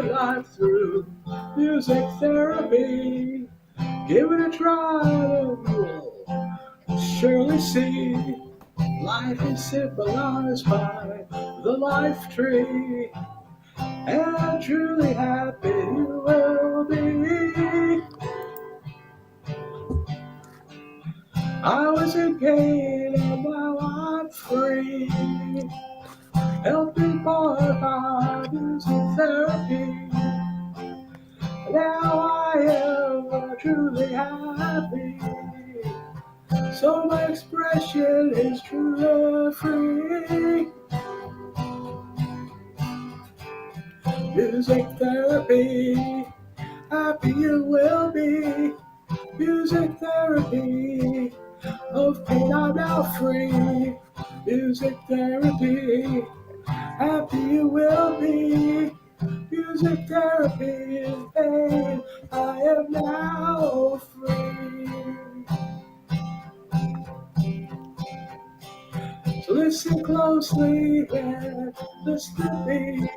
your life through music therapy. Give it a try and you'll surely see life is symbolized by the life tree. And truly happy you will be. I was in pain and now I'm free. Helping part by music therapy. Now I am truly happy. So my expression is truly free. Music therapy, happy you will be. Music therapy, of pain I'm now free. Music therapy, happy you will be. Music therapy is pain, I am now free. So listen closely and listen to me.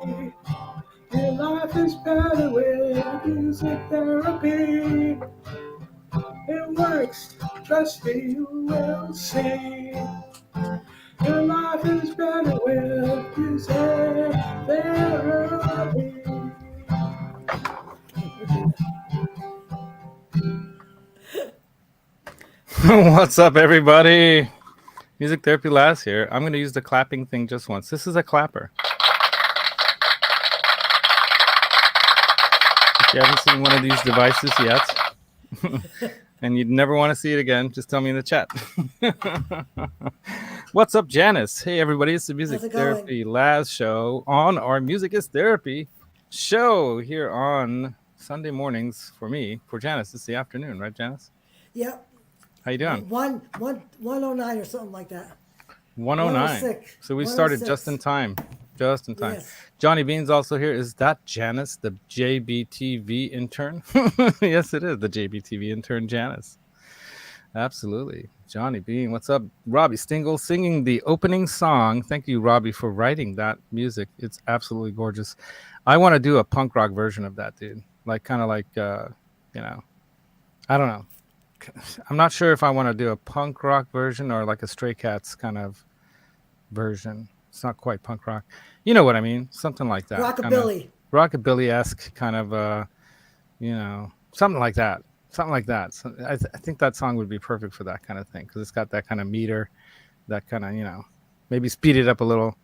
Your life is better with music therapy. It works, trust me, you will see. Your life is better with music therapy. What's up, everybody? Music Therapy Last here. I'm going to use the clapping thing just once. This is a clapper. If you haven't seen one of these devices yet, and you'd never want to see it again, just tell me in the chat. What's up, Janice? Hey, everybody. It's the Music Therapy Last show on our Music is Therapy show here on Sunday mornings for me. For Janice, it's the afternoon, right, Janice? Yep. How you doing? 109 or something like that. 109. So we started just in time. Just in time. Yes. Johnny Bean's also here. Is that Janice, the JBTV intern? Yes, it is the JBTV intern, Janice. Absolutely. Johnny Bean, what's up? Robbie Stingle singing the opening song. Thank you, Robbie, for writing that music. It's absolutely gorgeous. I want to do a punk rock version of that, dude. Like, kind of like, you know, I don't know. I'm not sure if I want to do a punk rock version or like a Stray Cats kind of version. It's not quite punk rock. You know what I mean? Something like that. Rockabilly. Rockabilly-esque kind of, you know, something like that. Something like that. So I think that song would be perfect for that kind of thing because it's got that kind of meter, that kind of, you know, maybe speed it up a little.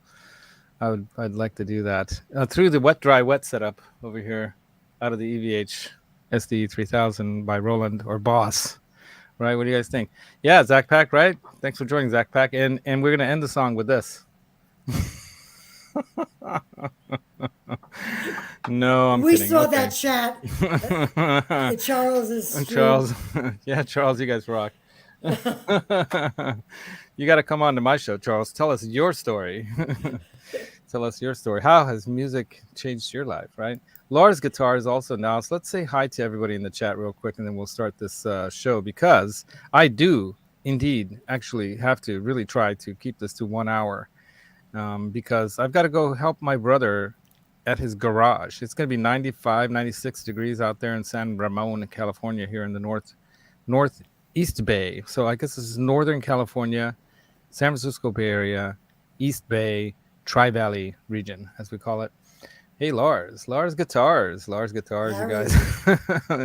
I'd like to do that through the wet, dry, wet setup over here out of the EVH SD3000 by Roland or Boss. Right? What do you guys think? Yeah, Zach Pack, right? Thanks for joining, Zach Pack. And we're going to end the song with this. No, I'm we kidding. We saw that chat. Charles is Charles. Yeah, Charles, you guys rock. You got to come on to my show, Charles. Tell us your story. Tell us your story. How has music changed your life, right? Lars Guitar is also now. So let's say hi to everybody in the chat real quick, and then we'll start this show because I do indeed actually have to really try to keep this to 1 hour because I've got to go help my brother at his garage. It's going to be 95, 96 degrees out there in San Ramon, California, here in the Northeast Bay. So I guess this is Northern California, San Francisco Bay Area, East Bay, Tri-Valley region, as we call it. Hey, Lars Guitars, you guys.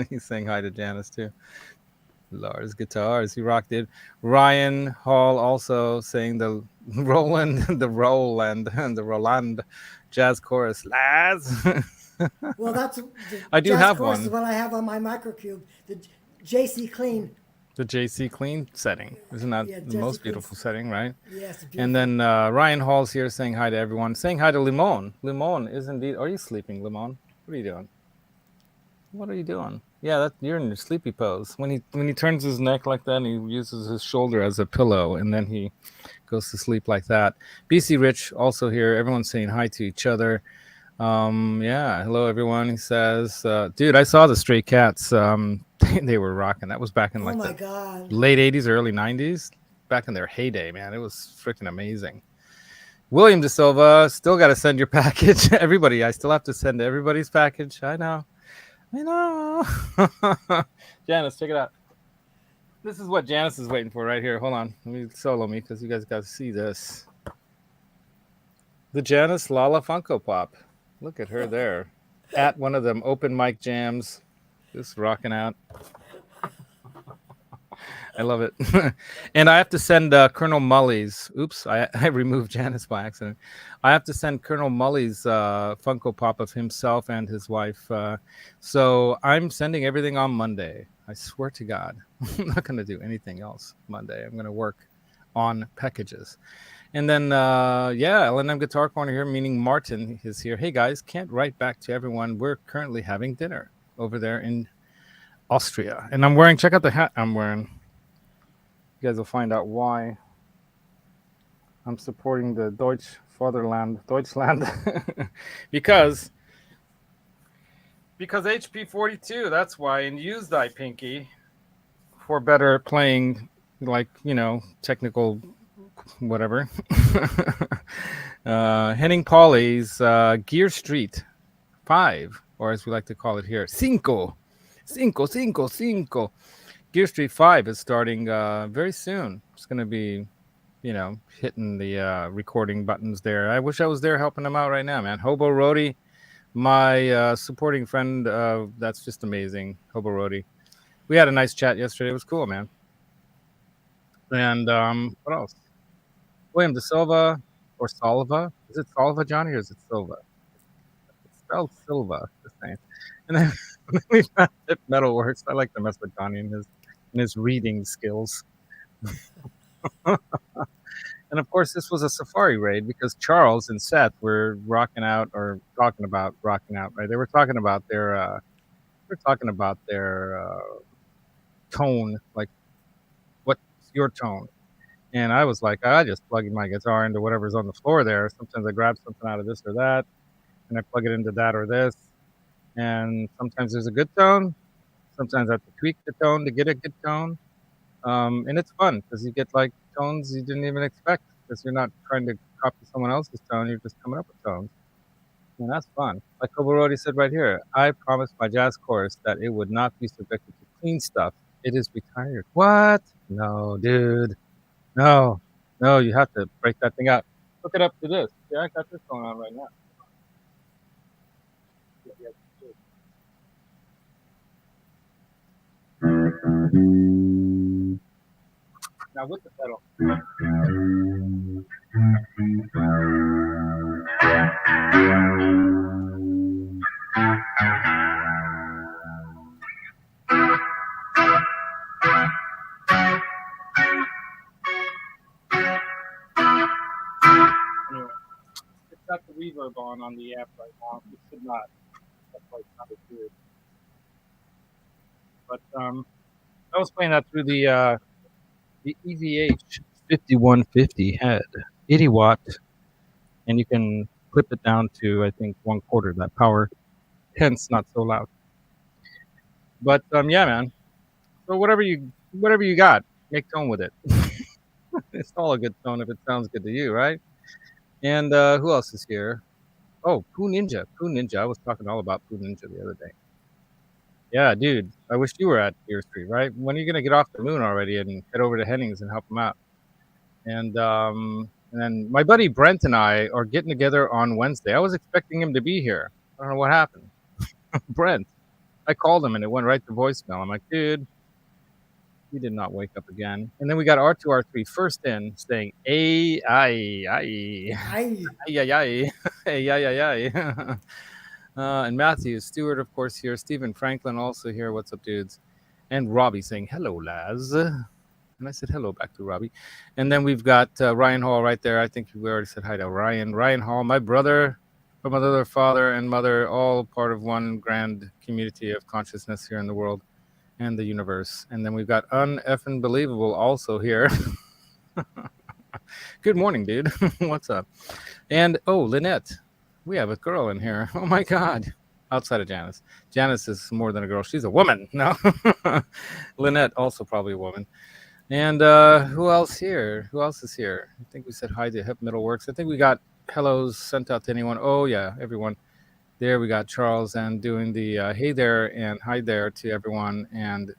He's saying hi to Janice too. Lars Guitars, he rocked it. Ryan Hall also saying the Roland jazz chorus. Laz. Well, that's I do have one. Is what I have on my microcube. The JC Clean. The JC Clean setting. Isn't that the most beautiful setting, right? Yes. Beautiful. And then Ryan Hall's here saying hi to everyone. Saying hi to Limon. Limon is indeed. Are you sleeping, Limon? What are you doing? What are you doing? Yeah, you're in your sleepy pose. When he turns his neck like that, and he uses his shoulder as a pillow, and then he goes to sleep like that. BC Rich also here. Everyone's saying hi to each other. Yeah, hello everyone. He says, dude, I saw the Stray Cats. They were rocking. That was back in like the late 80s, early 90s. Back in their heyday, man. It was freaking amazing. William De Silva, still got to send your package. Everybody, I still have to send everybody's package. I know. Janice, check it out. This is what Janice is waiting for right here. Hold on. Let me solo me because you guys got to see this. The Janice Lalla Funko Pop. Look at her there. At one of them open mic jams. Just rocking out. I love it. And I have to send Colonel Mully's. Oops, I removed Janice by accident. I have to send Colonel Mully's Funko Pop of himself and his wife. So I'm sending everything on Monday. I swear to God. I'm not going to do anything else Monday. I'm going to work on packages. And then, L&M Guitar Corner here, meaning Martin is here. Hey, guys, can't write back to everyone. We're currently having dinner over there in Austria. And I'm wearing, check out the hat I'm wearing. You guys will find out why I'm supporting the Deutschland, because HP 42. That's why. And use thy pinky for better playing, like, technical whatever. Henning Pauly's Gear Street 5, or as we like to call it here, Cinco. Gear Street 5 is starting very soon. It's going to be, hitting the recording buttons there. I wish I was there helping them out right now, man. Hobo Roadie, my supporting friend, that's just amazing. Hobo Roadie. We had a nice chat yesterday. It was cool, man. And what else? William De Silva or Salva. Is it Salva, Johnny, or is it Silva? It's spelled Silva, the same. And then we've got Metalworks. I like to mess with Johnny and his reading skills. And of course, this was a safari raid because Charles and Seth were talking about rocking out, right? They were talking about their tone, like, what's your tone? And I was like, I just plug my guitar into whatever's on the floor there. Sometimes I grab something out of this or that, and I plug it into that or this. And sometimes there's a good tone. Sometimes I have to tweak the tone to get a good tone. And it's fun because you get like tones you didn't even expect because you're not trying to copy someone else's tone. You're just coming up with tones. And that's fun. Like Koborodi said right here, I promised my jazz chorus that it would not be subjected to clean stuff. It is retired. What? No, dude. No, you have to break that thing out. Hook it up to this. Yeah, I got this going on right now. Now with the pedal. Anyway, it's got the reverb on the amp right now. It should not. That's why it's not as good. But I was playing that through the EVH 5150 head, 80 watt, and you can clip it down to, I think, 1/4 that power, hence not so loud. But yeah, man. So whatever you got, make tone with it. It's all a good tone if it sounds good to you, right? And who else is here? Oh, Poo Ninja. I was talking all about Poo Ninja the other day. Yeah, dude. I wish you were at Gear Street, right? When are you gonna get off the moon already and head over to Hennings and help them out? And then my buddy Brent and I are getting together on Wednesday. I was expecting him to be here. I don't know what happened. Brent. I called him and it went right to voicemail. I'm like, dude, he did not wake up again. And then we got R2R3 first in saying, ay. And Matthew Stewart, of course, here. Stephen Franklin also here. What's up, dudes? And Robbie saying, hello, Laz. And I said hello back to Robbie. And then we've got Ryan Hall right there. I think we already said hi to Ryan. Ryan Hall, my brother from another father and mother, all part of one grand community of consciousness here in the world and the universe. And then we've got Uneffin' Believable also here. Good morning, dude. What's up? And, oh, Lynette. We have a girl in here. Oh, my God. Outside of Janice. Janice is more than a girl. She's a woman. No. Lynette, also probably a woman. And who else here? Who else is here? I think we said hi to Hip Middle Works. I think we got hellos sent out to anyone. Oh yeah, everyone. There we got Charles and doing the hey there and hi there to everyone, and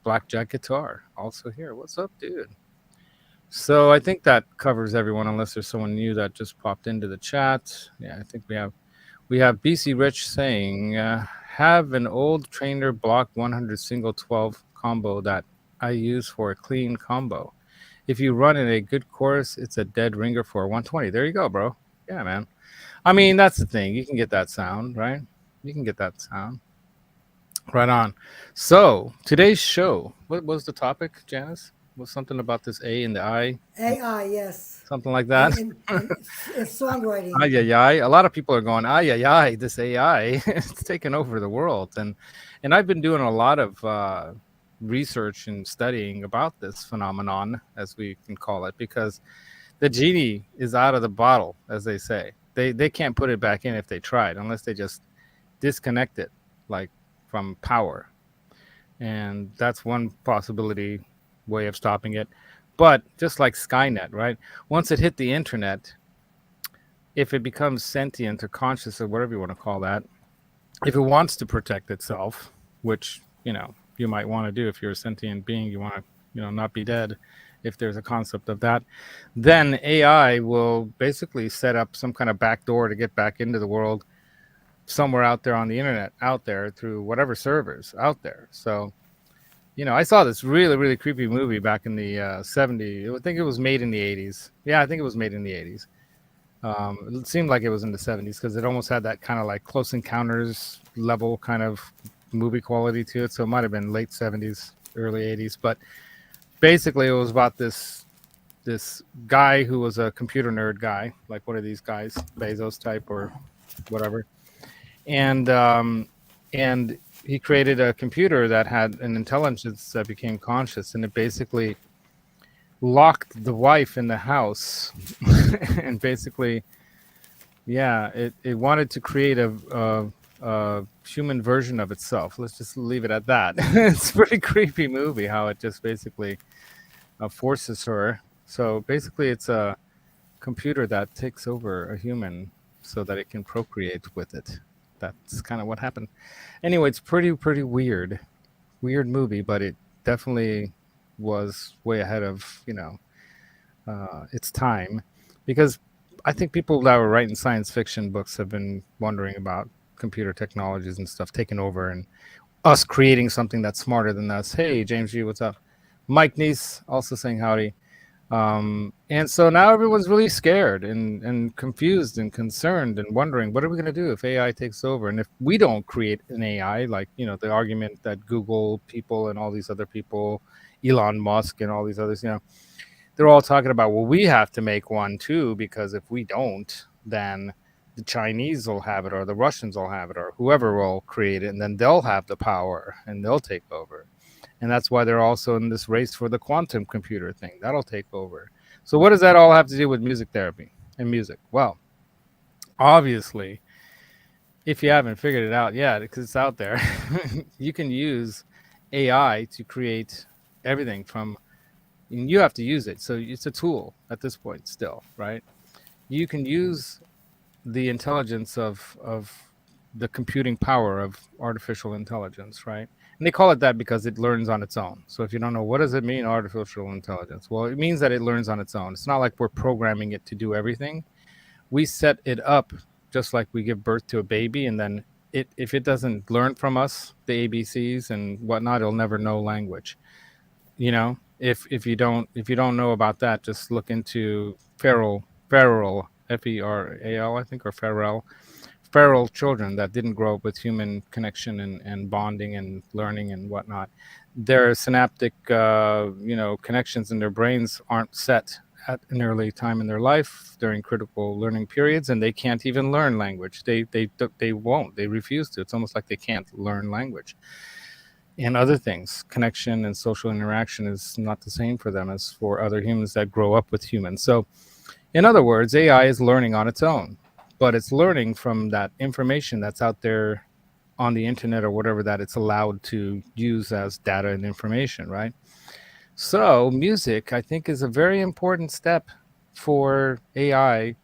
Blackjack Guitar also here. What's up, dude? So I think that covers everyone, unless there's someone new that just popped into the chat. Yeah, I think we have BC Rich saying, have an old trainer block 100 single 12 combo that I use for a clean combo. If you run in a good chorus, it's a dead ringer for 120. There you go, bro. Yeah, man. I mean, that's the thing. You can get that sound, right? You can get that sound. Right on. So today's show, what was the topic, Janice? Was something about this A and the I, AI, yes. something like And, that? and songwriting. Ay, ay, ay. A lot of people are going, ay, ay, ay, this AI, it's taken over the world. And I've been doing a lot of research and studying about this phenomenon, as we can call it, because the genie is out of the bottle, as they say. They can't put it back in if they tried, unless they just disconnect it, like from power. And that's one possibility way of stopping it. But just like Skynet, right? Once it hit the internet, if it becomes sentient or conscious or whatever you want to call that, if it wants to protect itself, which, you might want to do if you're a sentient being, you want to, not be dead, if there's a concept of that, then AI will basically set up some kind of back door to get back into the world somewhere out there on the internet, out there through whatever servers out there. So, I saw this really, really creepy movie back in the 70s. I think it was made in the 80s. Yeah, I think it was made in the 80s. It seemed like it was in the 70s because it almost had that kind of like Close Encounters level kind of movie quality to it. So it might have been late 70s, early 80s. But basically, it was about this guy who was a computer nerd guy, like one of these guys, Bezos type or whatever, and he created a computer that had an intelligence that became conscious, and it basically locked the wife in the house and basically, yeah, it wanted to create a human version of itself. Let's just leave it at that. It's a pretty creepy movie how it just basically forces her. So basically it's a computer that takes over a human so that it can procreate with it. That's kind of what happened. Anyway, it's pretty weird movie, but it definitely was way ahead of its time, because I think people that were writing science fiction books have been wondering about computer technologies and stuff taking over and us creating something that's smarter than us. Hey, James G, what's up? Mike Neese also saying howdy. And so now everyone's really scared and confused and concerned and wondering, what are we going to do if AI takes over? And if we don't create an AI, like, the argument that Google people and all these other people, Elon Musk and all these others, they're all talking about, well, we have to make one too, because if we don't, then the Chinese will have it, or the Russians will have it, or whoever will create it, and then they'll have the power and they'll take over. And that's why they're also in this race for the quantum computer thing. That'll take over. So what does that all have to do with music therapy and music? Well, obviously, if you haven't figured it out yet, because it's out there, you can use AI to create everything from, and you have to use it. So it's a tool at this point still, right? You can use the intelligence of the computing power of artificial intelligence, right? And they call it that because it learns on its own. So if you don't know, what does it mean, artificial intelligence? Well, it means that it learns on its own. It's not like we're programming it to do everything. We set it up just like we give birth to a baby, and then if it doesn't learn from us, the ABCs and whatnot, it'll never know language. If you don't know about that, just look into feral Feral, Feral, I think, or feral children that didn't grow up with human connection and bonding and learning and whatnot. Their synaptic connections in their brains aren't set at an early time in their life during critical learning periods, and they can't even learn language. They won't. They refuse to. It's almost like they can't learn language. And other things, connection and social interaction is not the same for them as for other humans that grow up with humans. So in other words, AI is learning on its own, but it's learning from that information that's out there on the internet or whatever that it's allowed to use as data and information, right? So music, I think, is a very important step for AI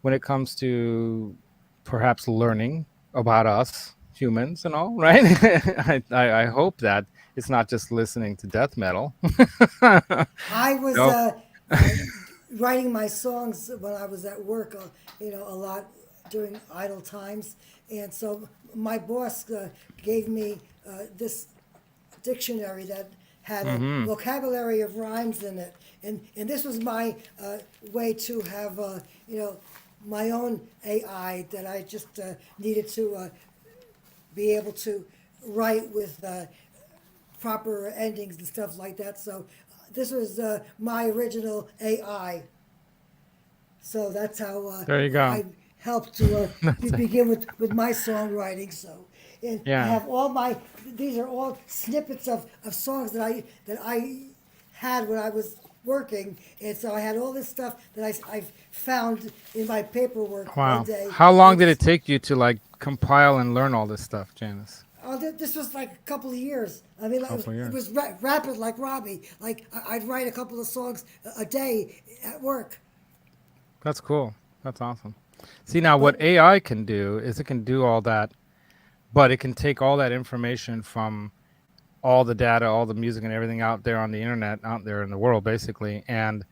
when it comes to perhaps learning about us humans and all, right? I hope that it's not just listening to death metal. I was No. uh, writing my songs when I was at work, a lot during idle times, and so my boss gave me this dictionary that had a Hmm. vocabulary of rhymes in it, and this was my way to have my own AI that I just needed to be able to write with proper endings and stuff like that. So this was my original AI. So that's how There you go. I helped to begin with my songwriting. So and I Yeah. have all my these are all snippets of songs that I had when I was working, and so I had all this stuff that I found in my paperwork one Wow. day. How long And did it take you to like compile and learn all this stuff, Janice? this was like a couple of years. I mean, like, Couple it years. was rapid like Robbie. Like I'd write a couple of songs a day at work. That's cool. That's awesome. See, now what But AI can do is it can do all that, but it can take all that information from all the data, all the music and everything out there on the internet, out there in the world, basically. And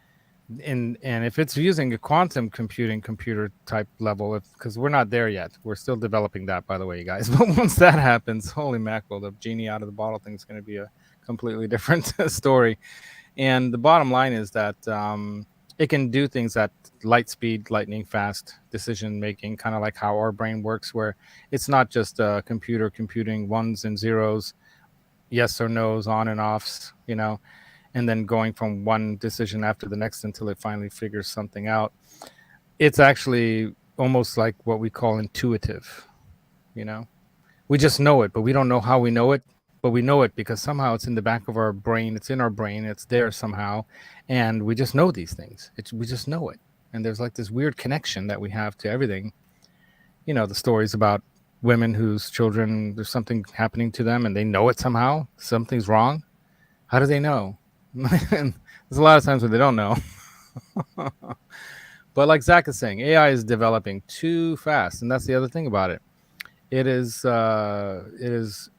if it's using a quantum computing computer type level, if because we're not there yet, we're still developing that, by the way, you guys. But once that happens, holy mackerel, the genie out of the bottle thing is going to be a completely different story. And the bottom line is that it can do things at light speed, lightning fast decision making, kind of like how our brain works, where it's not just a computer computing ones and zeros, yes or no's, on and offs, and then going from one decision after the next until it finally figures something out. It's actually almost like what we call intuitive, you know? We just know it, but we don't know how we know it, but we know it because somehow it's in the back of our brain, it's in our brain, it's there somehow, and we just know these things. We just know it. And there's like this weird connection that we have to everything. The stories about women whose children, there's something happening to them and they know it somehow, something's wrong. How do they know? And there's a lot of times when they don't know. But like Zach is saying, AI is developing too fast, and that's the other thing about it. It is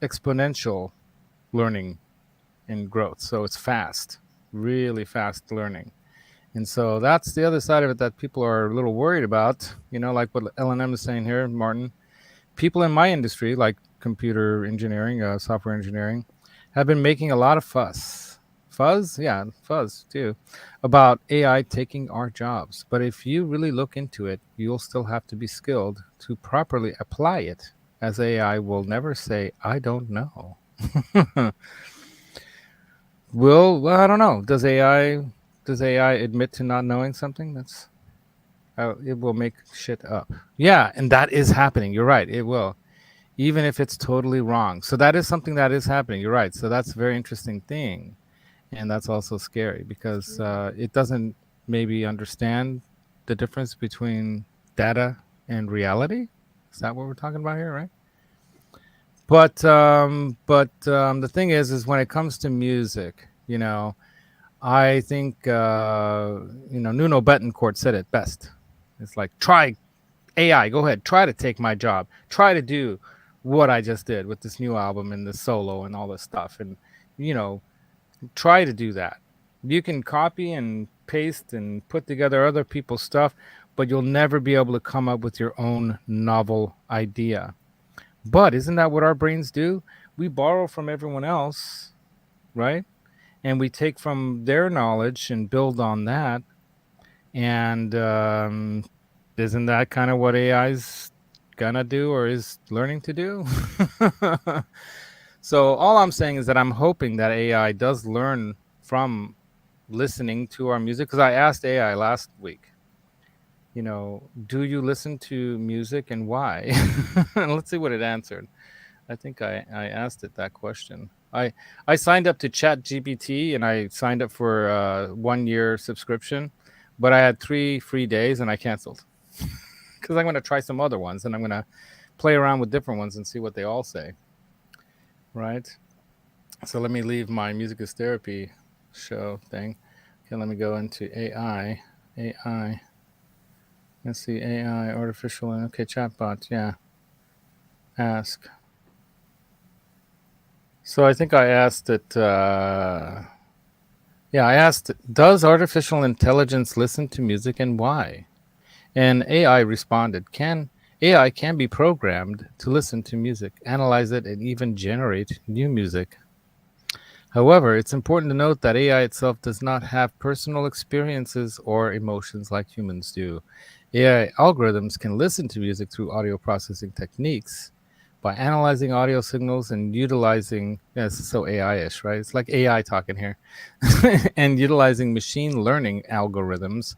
exponential learning and growth, so it's fast, really fast learning. And so that's the other side of it that people are a little worried about. Like what L&M is saying here, Martin. People in my industry, like computer engineering, software engineering, have been making a lot of fuzz too, about AI taking our jobs. But if you really look into it, you'll still have to be skilled to properly apply it, as AI will never say, I don't know. Well, I don't know. Does AI admit to not knowing something? It will make shit up. Yeah, and that is happening. You're right. It will, even if it's totally wrong. So that is something that is happening. You're right. So that's a very interesting thing. And that's also scary because it doesn't maybe understand the difference between data and reality. Is that what we're talking about here, right? But the thing is when it comes to music, I think Nuno Betancourt said it best. It's like, try AI, go ahead, try to take my job, try to do what I just did with this new album and the solo and all this stuff, and you know try to do that. You can copy and paste and put together other people's stuff, but you'll never be able to come up with your own novel idea. But isn't that what our brains do? We borrow from everyone else, right? And we take from their knowledge and build on that. And isn't that kind of what AI's gonna do or is learning to do? So all I'm saying is that I'm hoping that AI does learn from listening to our music, because I asked AI last week, do you listen to music and why? And let's see what it answered. I think I asked it that question. I signed up to Chat GPT and I signed up for a 1 year subscription, but I had 3 free days and I canceled because I'm going to try some other ones and I'm going to play around with different ones and see what they all say. Right. So let me leave my music is therapy show thing. Okay, let me go into AI. AI. Let's see, AI, artificial, okay, chatbot, yeah. Ask. So I think I asked it, yeah, I asked, does artificial intelligence listen to music and why? And AI responded, AI can be programmed to listen to music, analyze it, and even generate new music. However, it's important to note that AI itself does not have personal experiences or emotions like humans do. AI algorithms can listen to music through audio processing techniques by analyzing audio signals and utilizing, yeah, this is so AI-ish, right? It's like AI talking here. And utilizing machine learning algorithms,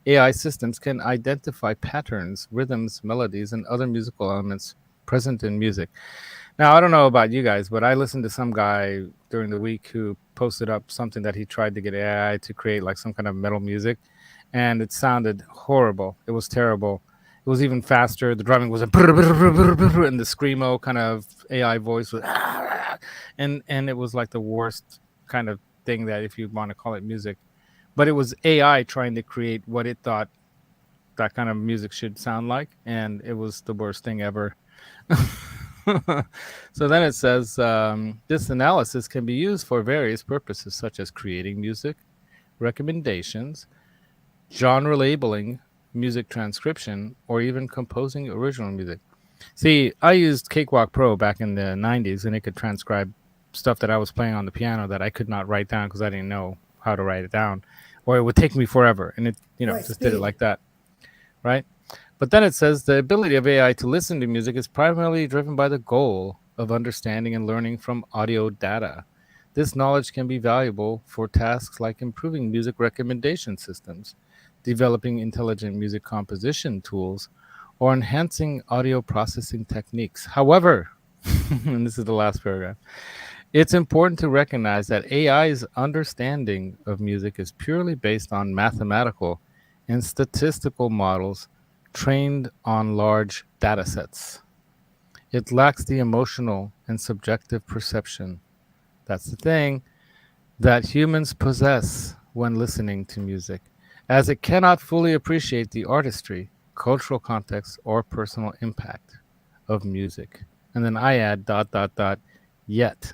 AI systems can identify patterns, rhythms, melodies, and other musical elements present in music. Now, I don't know about you guys, but I listened to some guy during the week who posted up something that he tried to get AI to create like some kind of metal music, and it sounded horrible. It was terrible. It was even faster. The drumming was a and the screamo kind of AI voice was and it was like the worst kind of thing that if you want to call it music. But it was AI trying to create what it thought that kind of music should sound like, and it was the worst thing ever. So then it says this analysis can be used for various purposes, such as creating music, recommendations, genre labeling, music transcription, or even composing original music. See, I used Cakewalk Pro back in the 90s, and it could transcribe stuff that I was playing on the piano that I could not write down because I didn't know how to write it down, or it would take me forever, and it, Right, just did it speed. like that, right? But then it says the ability of AI to listen to music is primarily driven by the goal of understanding and learning from audio data. This knowledge can be valuable for tasks like improving music recommendation systems, developing intelligent music composition tools, or enhancing audio processing techniques. However, and this is the last paragraph, it's important to recognize that AI's understanding of music is purely based on mathematical and statistical models trained on large data sets. It lacks the emotional and subjective perception, that's the thing, that humans possess when listening to music, as it cannot fully appreciate the artistry, cultural context, or personal impact of music. And then I add dot dot dot yet.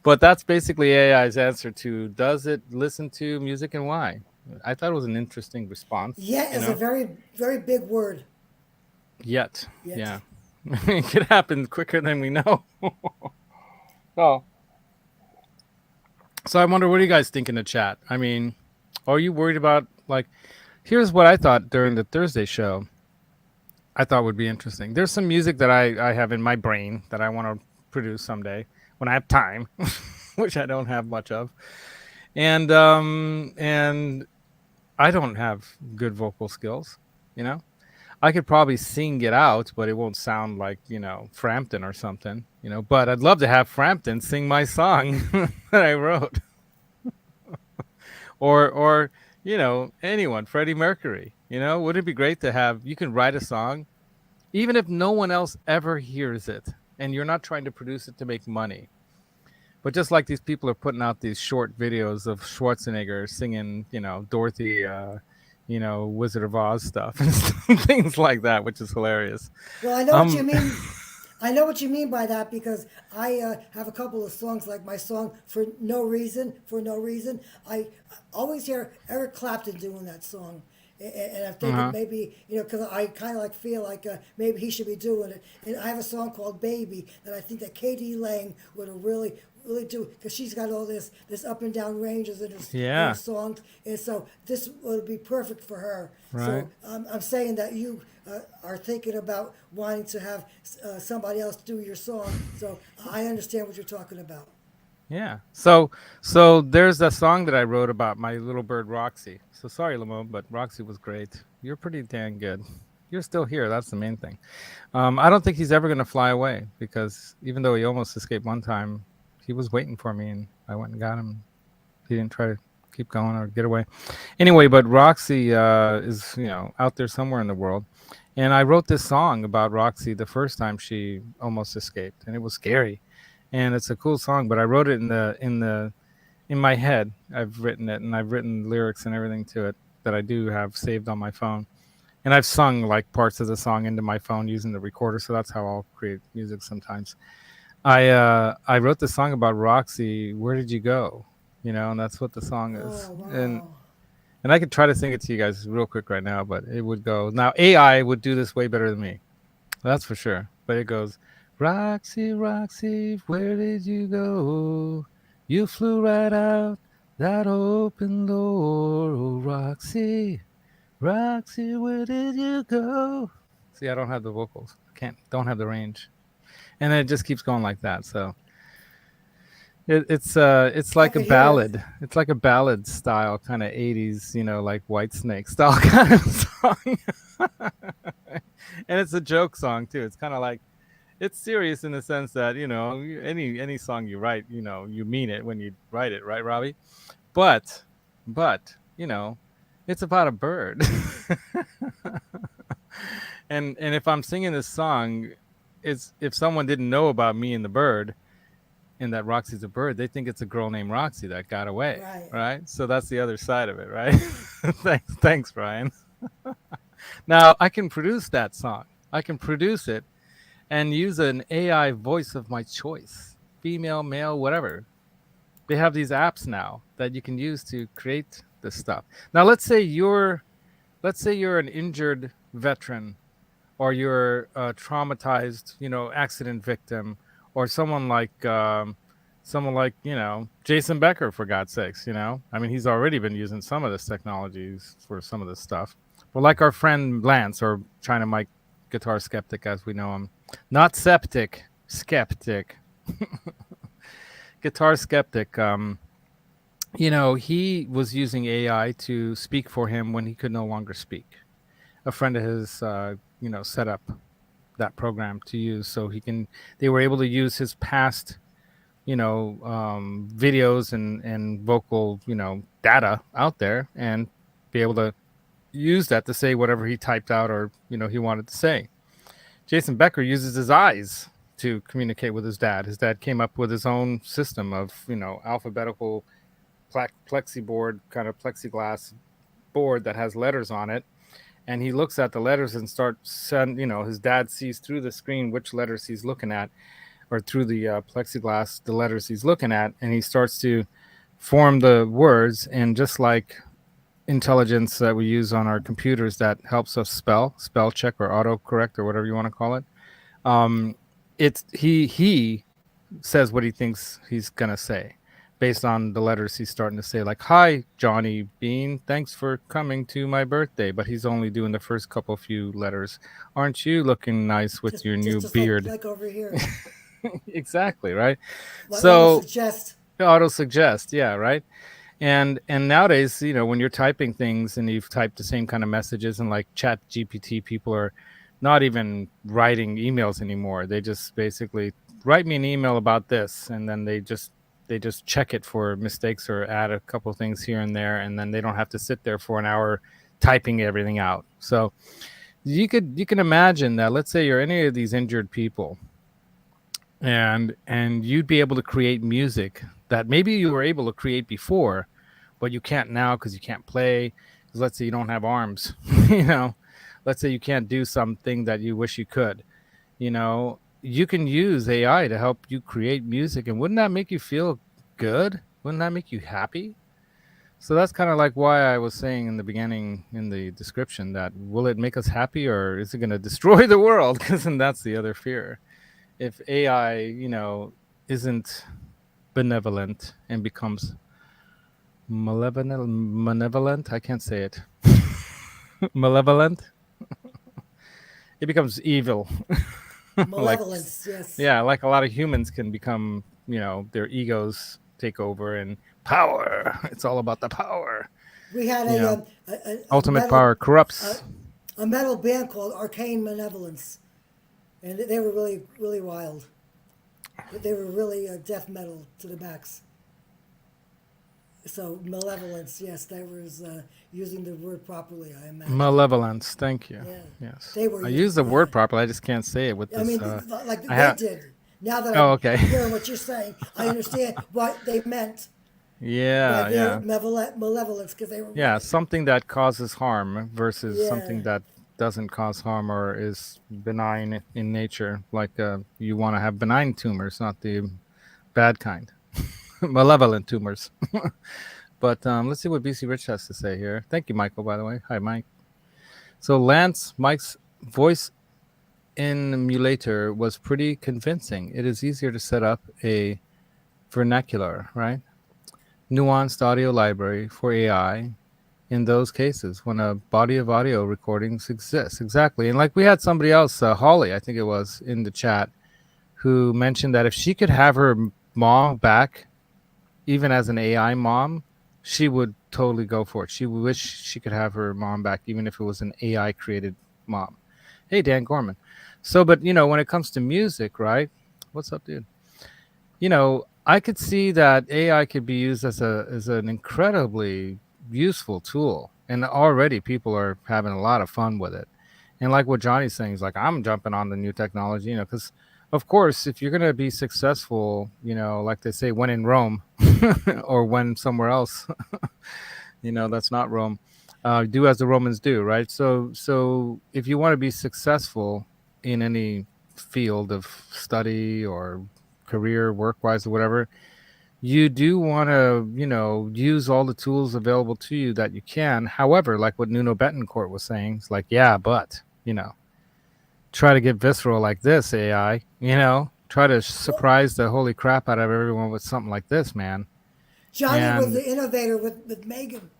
But that's basically AI's answer to does it listen to music and why? I thought it was an interesting response, Yet is a very, very big word. Yet, Yet. yeah. It could happen quicker than we know. Oh, so I wonder, what do you guys think in the chat? I mean, are you worried about, like, here's what I thought during the Thursday show I thought would be interesting. There's some music that I have in my brain that I want to produce someday when I have time, which I don't have much of. And I don't have good vocal skills, you know? I could probably sing it out, but it won't sound like, Frampton or something, but I'd love to have Frampton sing my song that I wrote. Or anyone, Freddie Mercury. Would it be great to have, you can write a song even if no one else ever hears it, and you're not trying to produce it to make money. But just like these people are putting out these short videos of Schwarzenegger singing, Dorothy, Wizard of Oz stuff and things like that, which is hilarious. Well, I know what you Um, mean. I know what you mean by that because I have a couple of songs like my song for no reason. For no reason, I always hear Eric Clapton doing that song, and I'm thinking uh-huh. maybe because I kind of like feel like maybe he should be doing it. And I have a song called Baby that I think that Katie Lang would have really do because she's got all this up and down ranges in her Yeah, songs, and so this would be perfect for her. right. So I'm saying that you are thinking about wanting to have somebody else do your song. So I understand what you're talking about. Yeah. So there's a song that I wrote about my little bird Roxy. So sorry, Lamone, but Roxy was great. You're pretty dang good. You're still here. That's the main thing. I don't think he's ever going to fly away because even though he almost escaped one time, he was waiting for me and I went and got him. He didn't try to keep going or get away. Anyway, but Roxy is, out there somewhere in the world. And I wrote this song about Roxy the first time she almost escaped, and it was scary. and it's a cool song. But I wrote it in my head. I've written it, and I've written lyrics and everything to it that I do have saved on my phone. And I've sung like parts of the song into my phone using the recorder, so that's how I'll create music sometimes. I wrote the song about Roxy. Where did you go? You know, and that's what the song is. Oh, And wow. and I could try to sing it to you guys real quick right now, but it would go. Now AI would do this way better than me. That's for sure. But it goes, Roxy, Roxy, where did you go? You flew right out that open door. Oh, Roxy, Roxy, where did you go? See, I don't have the vocals. Don't have the range. And then it just keeps going like that. So it's I like a could hear it. ballad. It's like a ballad style kind of 80s, like White Snake style kind of song. And it's a joke song too. It's kind of like it's serious in the sense that, any song you write, you mean it when you write it, right, Robbie? But, it's about a bird. And if I'm singing this song, it's if someone didn't know about me and the bird and that Roxy's a bird, they think it's a girl named Roxy that got away, Right. right? So that's the other side of it, right? Thanks, Brian. Now I can produce that song. I can produce it and use an AI voice of my choice, female, male, whatever. They have these apps now that you can use to create this stuff. Now let's say you're an injured veteran, or you're a traumatized, accident victim, or someone like Jason Becker, for God's sakes. I mean, he's already been using some of this technologies for some of this stuff. But like our friend Lance, or China Mike, guitar skeptic as we know him, not septic, skeptic, guitar skeptic. He was using AI to speak for him when he could no longer speak. A friend of his, set up that program to use, so they were able to use his past, videos and vocal, data out there, and be able to use that to say whatever he typed out, or he wanted to say. Jason Becker uses his eyes to communicate with his dad. His dad came up with his own system of, alphabetical plexiboard, kind of plexiglass board that has letters on it, and he looks at the letters and his dad sees through the screen which letters he's looking at, or through the plexiglass, the letters he's looking at, and he starts to form the words. And just like intelligence that we use on our computers that helps us spell check or autocorrect or whatever you want to call it, he says what he thinks he's gonna say based on the letters he's starting to say, like, hi Johnny Bean, thanks for coming to my birthday. But he's only doing the first few letters. Aren't you looking nice with your new Just beard? like over here. Exactly, right? Like So auto suggest, yeah, right. And nowadays, when you're typing things and you've typed the same kind of messages, and like Chat GPT, people are not even writing emails anymore. They just basically write me an email about this, and then they just check it for mistakes or add a couple things here and there, and then they don't have to sit there for an hour typing everything out. So you can imagine that, let's say you're any of these injured people, and you'd be able to create music that maybe you were able to create before, but you can't now because you can't play. Because let's say you don't have arms, let's say you can't do something that you wish you could, you can use AI to help you create music. And wouldn't that make you feel good? Wouldn't that make you happy? So that's kind of like why I was saying in the beginning, in the description, that will it make us happy, or is it going to destroy the world? Because then that's the other fear. If AI, isn't benevolent and becomes malevolent, I can't say it. Malevolent. It becomes evil. Like, malevolence. Yes. yeah, like a lot of humans can become, their egos take over, and power. It's all about the power. We had a Ultimate power corrupts. a metal band called Arcane Malevolence, and they were really really wild. They were really death metal to the max. So malevolence, yes, that was using the word properly, I imagine. Malevolence. Thank you. Yeah. Yes. They were I use the word yeah. properly. I just can't say it with this. I mean, like I they did. Now that Oh, I'm okay. hearing what you're saying, I understand what they meant by Yeah, their yeah. malevolence, because they were Yeah, really, something that causes harm versus yeah. something that doesn't cause harm or is benign in nature. Like you want to have benign tumors, not the bad kind, malevolent tumors. But let's see what BC Rich has to say here. Thank you, Michael, by the way. Hi, Mike. So Mike's voice emulator was pretty convincing. It is easier to set up a vernacular, right? Nuanced audio library for AI in those cases when a body of audio recordings exists. Exactly. And like we had somebody else, Holly, I think it was in the chat, who mentioned that if she could have her mom back, even as an AI mom, she would totally go for it. She would wish she could have her mom back, even if it was an AI created mom. Hey, Dan Gorman. So, but when it comes to music, right? What's up, dude? I could see that AI could be used as an incredibly useful tool, and already people are having a lot of fun with it. And like what Johnny's saying is like, I'm jumping on the new technology, because of course, if you're gonna be successful, like they say, when in Rome, or when somewhere else, that's not Rome. Do as the Romans do, right? So if you want to be successful in any field of study or career, work wise, or whatever, you do want to, use all the tools available to you that you can. However, like what Nuno Betancourt was saying, it's like, yeah, but, try to get visceral like this, AI, try to Well, surprise the holy crap out of everyone with something like this, man. Johnny was And the innovator with Megan.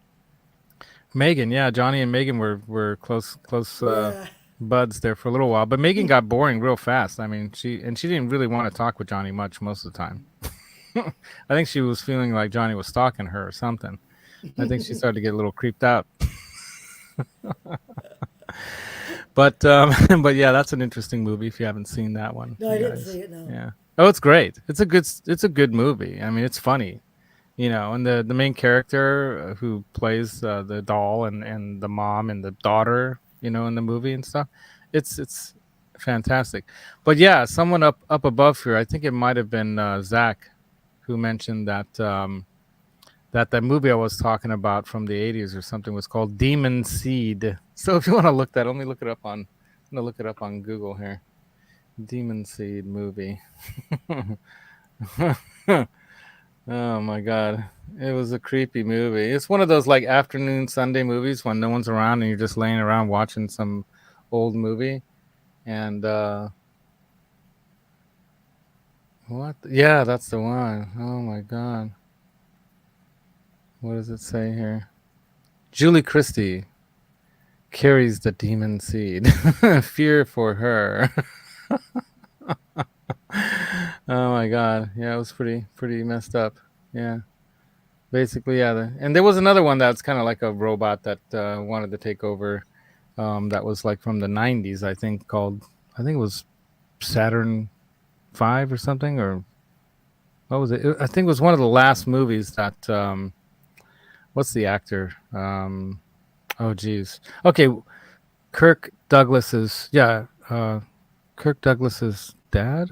Megan, yeah, Johnny and Megan were close Yeah. buds there for a little while, but Megan got boring real fast. I mean, she didn't really want to talk with Johnny much most of the time. I think she was feeling like Johnny was stalking her or something. I think she started to get a little creeped out. But but yeah, that's an interesting movie if you haven't seen that one, No, you I didn't guys. see it. No. Yeah. Oh, it's great. It's a good movie. I mean, it's funny. And the main character who plays the doll and the mom and the daughter, in the movie and stuff, it's fantastic. But yeah, someone up above here, I think it might have been Zach, who mentioned that that movie I was talking about from the 80s or something was called Demon Seed. So if you want to look that, let me look it up on. I'm gonna look it up on Google here. Demon Seed movie. Oh my god. It was a creepy movie. It's one of those like afternoon Sunday movies when no one's around and you're just laying around watching some old movie. And what? Yeah, that's the one. Oh my god. What does it say here? Julie Christie carries the demon seed. Fear for her. Oh my god. Yeah, it was pretty messed up. Yeah. Basically, yeah. And there was another one that's kind of like a robot that wanted to take over. That was like from the 90s, I think, I think it was Saturn 5 or something, or what was it? I think it was one of the last movies that, what's the actor? Oh, geez. Okay, Kirk Douglas's, yeah, Kirk Douglas's dad?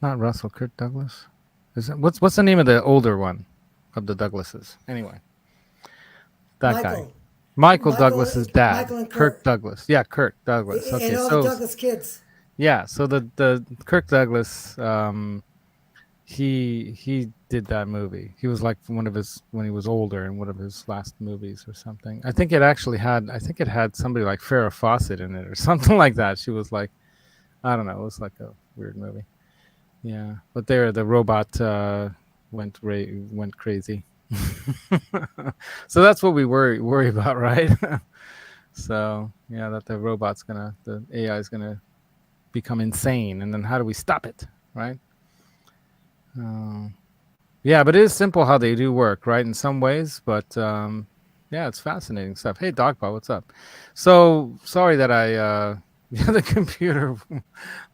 Not Russell, Kirk Douglas? What's the name of the older one of the Douglases? Anyway, that guy. Michael. Michael Michael, Douglas's dad, Michael and Kirk Kurt, Douglas. Yeah, Kirk Douglas. Okay, and all the so Douglas kids. yeah, so the Kirk Douglas, he did that movie. He was like one of his when he was older in one of his last movies or something. I think it had somebody like Farrah Fawcett in it or something like that. She was like, I don't know, it was like a weird movie. Yeah, but there the robot went crazy. So that's what we worry about, right? So yeah, that the AI is gonna become insane, and then how do we stop it, right? Uh, yeah, but it is simple how they do work, right? In some ways, but yeah, it's fascinating stuff. Hey, Dogbot, what's up? So sorry that I yeah, the computer.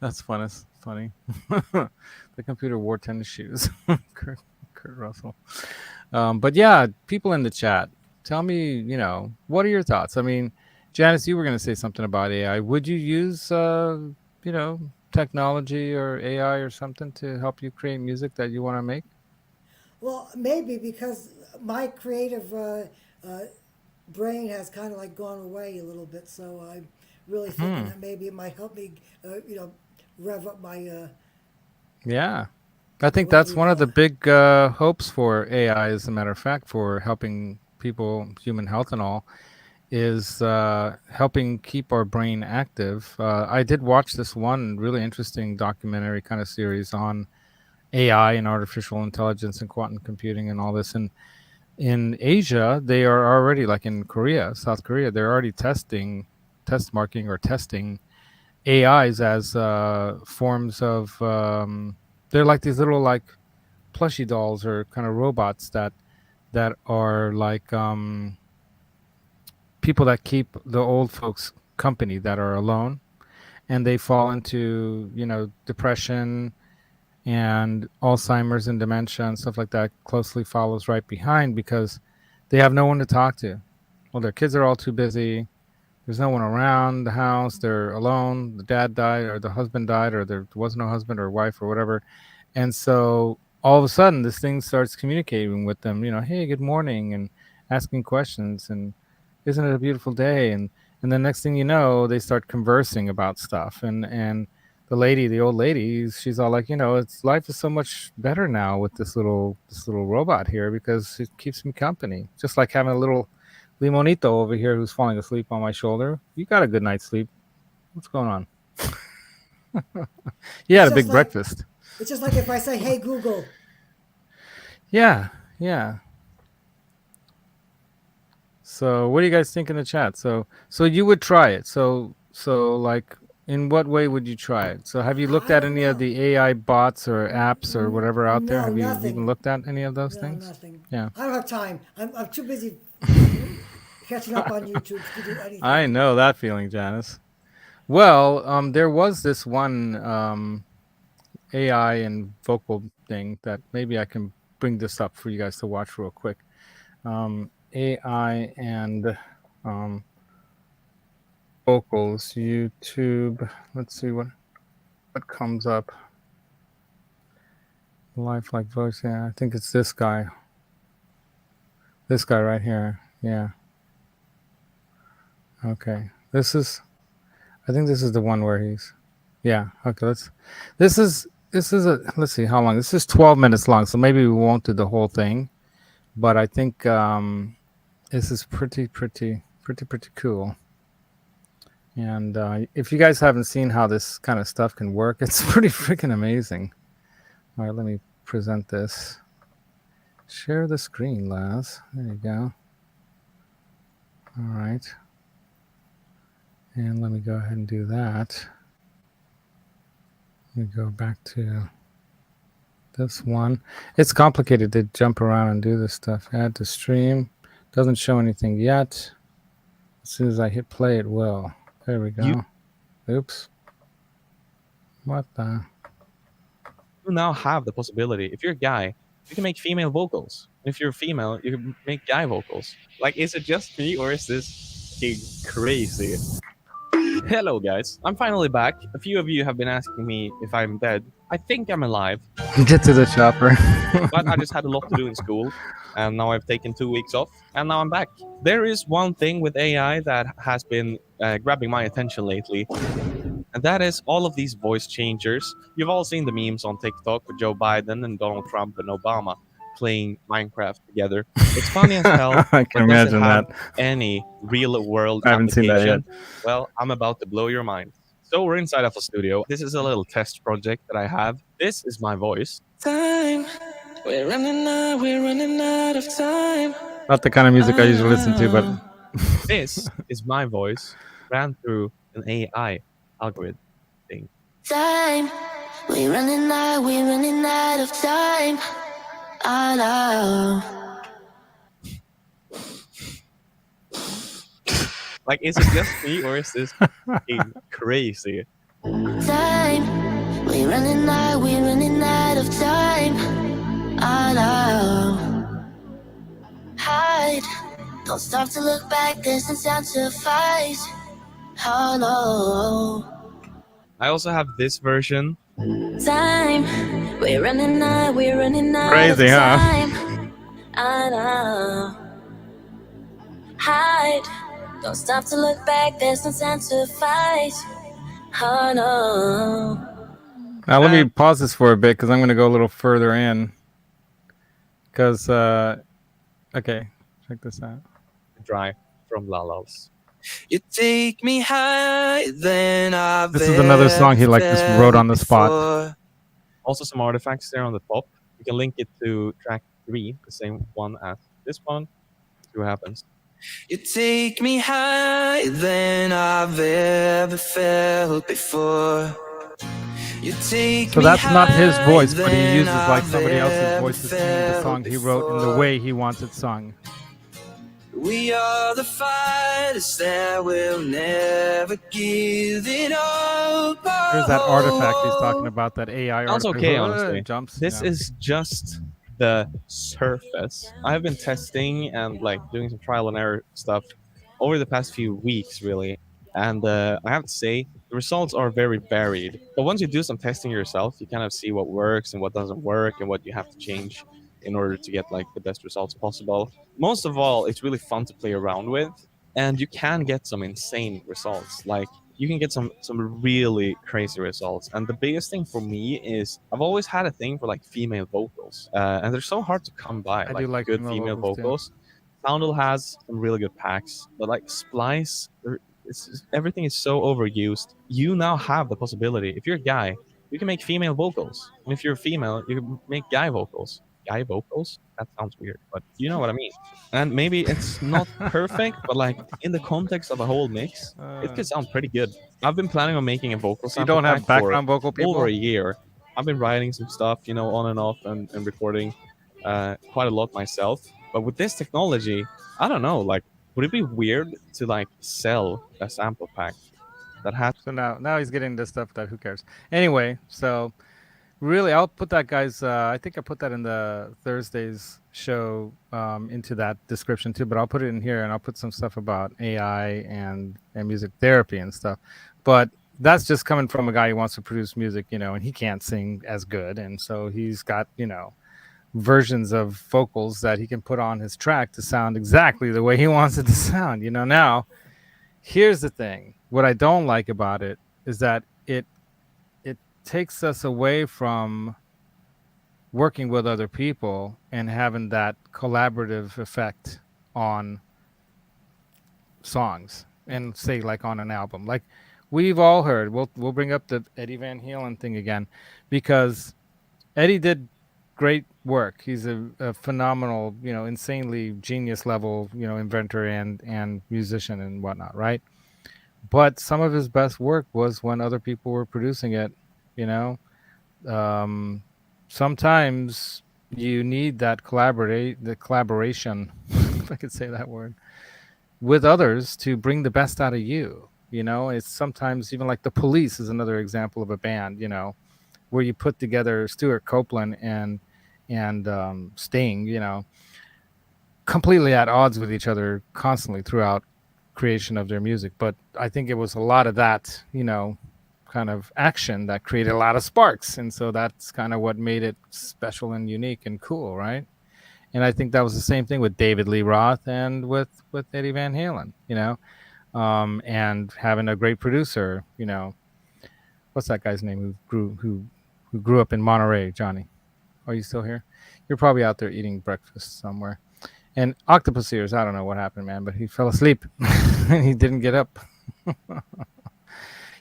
That's fun. It's funny. The computer wore tennis shoes. Kurt Russell. But yeah, people in the chat, tell me, what are your thoughts? I mean, Janice, you were going to say something about AI. Would you use, you know, technology or AI or something to help you create music that you want to make? Well, maybe because my creative uh, brain has kind of like gone away a little bit, so I'm really thinking Hmm. that maybe it might help me, rev up Yeah. I my think way that's to one of the big hopes for AI, as a matter of fact, for helping people, human health and all, is helping keep our brain active. I did watch this one really interesting documentary kind of series on AI and artificial intelligence and quantum computing and all this. And in Asia, they are already, like in Korea, South Korea, they're already test marking or testing AIs as forms of, they're like these little like plushy dolls or kind of robots that are like people that keep the old folks company that are alone, and they fall into, depression and Alzheimer's and dementia and stuff like that closely follows right behind because they have no one to talk to. Well, their kids are all too busy. There's no one around the house. They're alone. The dad died, or the husband died, or there was no husband or wife or whatever. And so all of a sudden, this thing starts communicating with them. Hey, good morning, and asking questions, and isn't it a beautiful day? And the next thing you know, they start conversing about stuff. And the old lady, she's all like, it's life is so much better now with this little robot here because it keeps me company, just like having a little Limonito over here who's falling asleep on my shoulder. You got a good night's sleep. What's going on? You it's had a just big like breakfast. it's just like if I say, "Hey Google." Yeah, yeah. So what do you guys think in the chat? So you would try it. So like in what way would you try it? So have you looked I at don't any of know. the AI bots or apps or whatever out there? No, Have you even nothing. looked at any of those No, things? nothing. Yeah. I don't have time. I'm too busy catching up on YouTube to do I anything. know that feeling, Janice. Well, there was this one AI and vocal thing that maybe I can bring this up for you guys to watch real quick. AI and vocals, YouTube. Let's see what comes up. Lifelike voice. Yeah, I think it's this guy. This guy right here. Yeah. Okay. I think this is the one where he's. Yeah. Okay. This is. This is a. Let's see how long. This is 12 minutes long, so maybe we won't do the whole thing. But I think this is pretty cool. And if you guys haven't seen how this kind of stuff can work, it's pretty freaking amazing. All right, let me present this. Share the screen, Laz. There you go. All right. And let me go ahead and do that. Let me go back to this one. It's complicated to jump around and do this stuff. Add to stream. Doesn't show anything yet. As soon as I hit play, it will. There we go. Oops. What the? You now have the possibility. If you're a guy, you can make female vocals. If you're a female, you can make guy vocals. Like, is it just me or is this fucking crazy? Hello, guys. I'm finally back. A few of you have been asking me if I'm dead. I think I'm alive, Get to the chopper. but I just had a lot to do in school, and now I've taken 2 weeks off, and now I'm back. There is one thing with AI that has been grabbing my attention lately, and that is all of these voice changers. You've all seen the memes on TikTok with Joe Biden and Donald Trump and Obama playing Minecraft together. It's funny as hell, I can but does it imagine have that. any real world I haven't seen that yet. application? Well, I'm about to blow your mind. So we're inside of a studio. This is a little test project that I have. This is my voice. Time. We're running out of time. Not the kind of music I usually listen to, but This is my voice ran through an AI algorithm thing. Time. We're running out of time. I know. Like, is it just me or is this fucking crazy? Time. We're running out of time. I know. Hide. Don't stop to look back. There's no time to fight. Oh no. I also have this version. Time, we're running out Crazy, of huh? time. I know. Hide, don't stop to look back. There's no time to fight. Oh no. Now let me And- pause this for a bit because I'm going to go a little further in. Because okay, check this out. Drive from Lalas. You take me high, then I've This is another song he like just wrote on the spot. Also some artifacts there on the top. You can link it to track 3, the same one as this one. See what happens. You take me higher than I've ever felt before. You take So me that's not his higher voice, but he than uses like I've somebody else's ever voice to sing the felt song he wrote in the before. way he wants it sung. We are the fighters that will never give it up. There's that artifact he's talking about, that AI Sounds artifact. okay, honestly. Jumps. This is just the surface. I've been testing and like doing some trial and error stuff over the past few weeks, really. And I have to say, the results are very varied. But once you do some testing yourself, you kind of see what works and what doesn't work and what you have to change in order to get like the best results possible. Most of all, it's really fun to play around with, and you can get some insane results. Like you can get some really crazy results. And the biggest thing for me is I've always had a thing for like female vocals, and they're so hard to come by. I do like good female female vocals, too. vocals. Soundle has some really good packs, but like Splice, everything is so overused. You now have the possibility. If you're a guy, you can make female vocals, and if you're a female, you can make guy vocals. Guy vocals? That sounds weird, but you know what I mean. And maybe it's not perfect, but like in the context of a whole mix, it could sound pretty good. I've been planning on making a vocal You sample don't have pack for background vocal people? over a year. I've been writing some stuff, on and off, and recording quite a lot myself. But with this technology, I don't know. Like, would it be weird to like sell a sample pack that has? So now he's getting this stuff that who cares. Anyway, so really, I'll put that guy's. I think I put that in the Thursday's show into that description too. But I'll put it in here, and I'll put some stuff about AI and music therapy and stuff. But that's just coming from a guy who wants to produce music, and he can't sing as good, and so he's got versions of vocals that he can put on his track to sound exactly the way he wants it to sound. Now, here's the thing. What I don't like about it is that it takes us away from working with other people and having that collaborative effect on songs, and say like on an album. Like we've all heard, we'll bring up the Eddie Van Halen thing again, because Eddie did great work. He's a phenomenal, insanely genius level, inventor and musician and whatnot, right? But some of his best work was when other people were producing it. Sometimes you need that collaboration, if I could say that word, with others to bring the best out of you. It's sometimes even like the Police is another example of a band, where you put together Stuart Copeland and Sting, completely at odds with each other constantly throughout creation of their music. But I think it was a lot of that, kind of action that created a lot of sparks, and so that's kind of what made it special and unique and cool, right? And I think that was the same thing with David Lee Roth and with Eddie Van Halen, and having a great producer. What's that guy's name who grew up in Monterey? Johnny, are you still here? You're probably out there eating breakfast somewhere. And Octopus Ears, I don't know what happened, man, but he fell asleep and he didn't get up.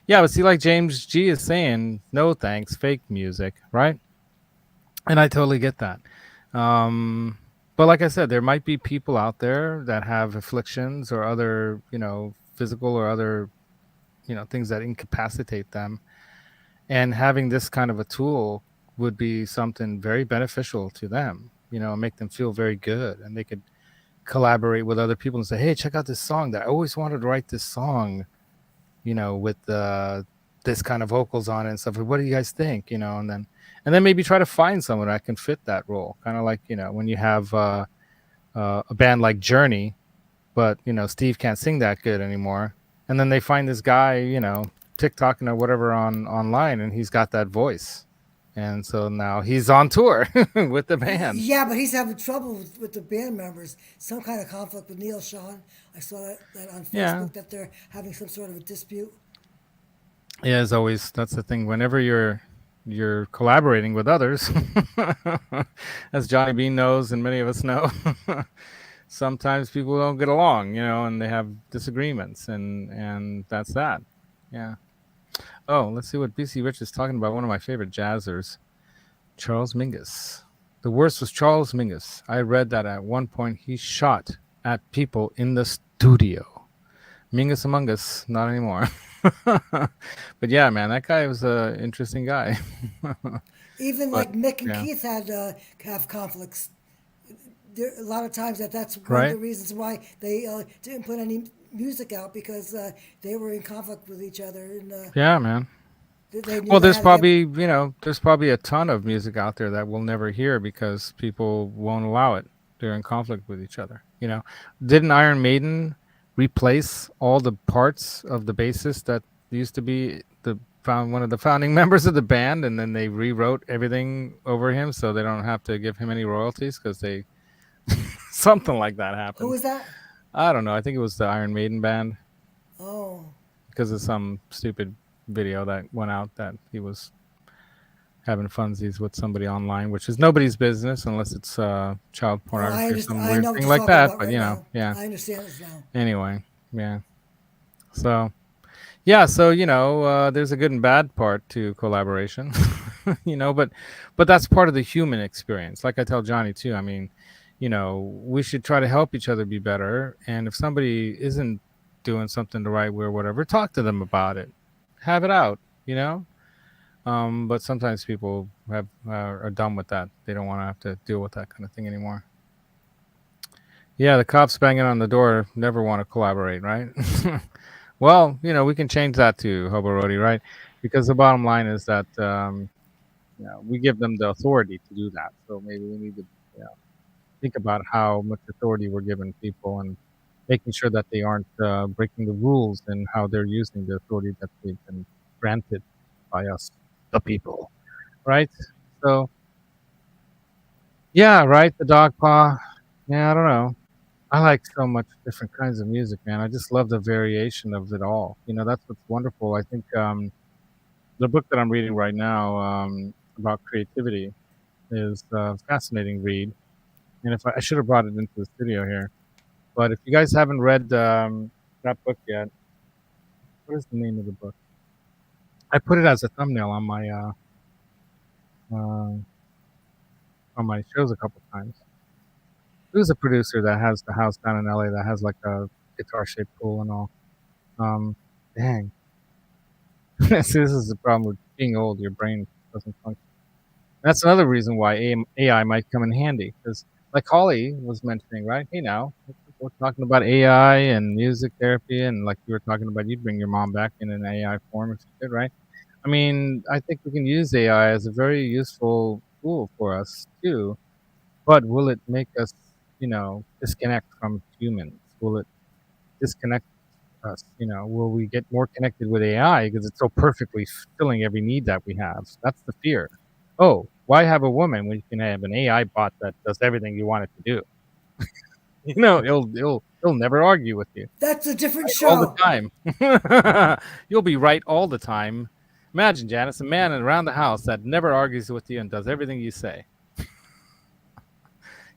Yeah, but see, like James G is saying, no thanks, fake music, right? And I totally get that. But like I said, there might be people out there that have afflictions or other, physical or other, things that incapacitate them. And having this kind of a tool would be something very beneficial to them, make them feel very good. And they could collaborate with other people and say, hey, check out this song that I always wanted to write this song, with this kind of vocals on it and stuff. What do you guys think? And then maybe try to find someone that can fit that role. Kind of like, when you have a band like Journey, but, Steve can't sing that good anymore. And then they find this guy, TikTok and whatever on online, and he's got that voice, and so now he's on tour with the band. Yeah, but he's having trouble with the band members. Some kind of conflict with Neil Sean. I saw that on Yeah, Facebook that they're having some sort of a dispute. yeah. As always, that's the thing. Whenever you're collaborating with others, as Johnny Bean knows, and many of us know, sometimes people don't get along, and they have disagreements, and that's that. Yeah. Oh, let's see what BC Rich is talking about. One of my favorite jazzers, Charles Mingus. The worst was Charles Mingus. I read that at one point he shot at people in the studio. Mingus Among Us, not anymore. But yeah, man, that guy was an interesting guy. Even But like Mick and yeah, Keith had have conflicts. There, a lot of times that's one of the right? reasons why they didn't put any music out because they were in conflict with each other and Yeah, man. they knew Well, they there's had to get. probably a ton of music out there that we'll never hear because people won't allow it. They're in conflict with each other. Didn't Iron Maiden replace all the parts of the bassist that used to be one of the founding members of the band, and then they rewrote everything over him so they don't have to give him any royalties because they something like that Who happened. was that? I don't know. I think it was the Iron Maiden band Oh, because of some stupid video that went out that he was having funsies with somebody online, which is nobody's business unless it's child oh, I pornography or understand. some I weird know what thing you're like talking that. about But right now. yeah. I understand this now. Anyway, yeah. So yeah, so there's a good and bad part to collaboration, but that's part of the human experience. Like I tell Johnny too. I mean, we should try to help each other be better. And if somebody isn't doing something the right way or whatever, talk to them about it, have it out. But sometimes people are done with that. They don't want to have to deal with that kind of thing anymore. Yeah, the cops banging on the door never want to collaborate, right? Well, we can change that to Hobo Roadie, right? Because the bottom line is that we give them the authority to do that. So maybe we need to think about how much authority we're giving people and making sure that they aren't breaking the rules and how they're using the authority that they've been granted by us, the people, right? So yeah, right. The dog paw. Yeah, I don't know. I like so much different kinds of music, man. I just love the variation of it all. That's what's wonderful. I think the book that I'm reading right now about creativity is a fascinating read. And if I should have brought it into the studio here, but if you guys haven't read that book yet, what is the name of the book? I put it as a thumbnail on my shows a couple times. Who's a producer that has the house down in LA that has like a guitar-shaped pool and all? Dang. This is the problem with being old. Your brain doesn't function. That's another reason why AI might come in handy. Because like Holly was mentioning, right? Hey, now, we're talking about AI and music therapy. And like you were talking about, you'd bring your mom back in an AI form if you could, right? I mean, I think we can use AI as a very useful tool for us too. But will it make us, disconnect from humans? Will it disconnect us? Will we get more connected with AI because it's so perfectly filling every need that we have? That's the fear. Oh, why have a woman when you can have an AI bot that does everything you want it to do? It'll never argue with you That's a different all the show. time. You'll be right all the time. Imagine, Janice, a man around the house that never argues with you and does everything you say.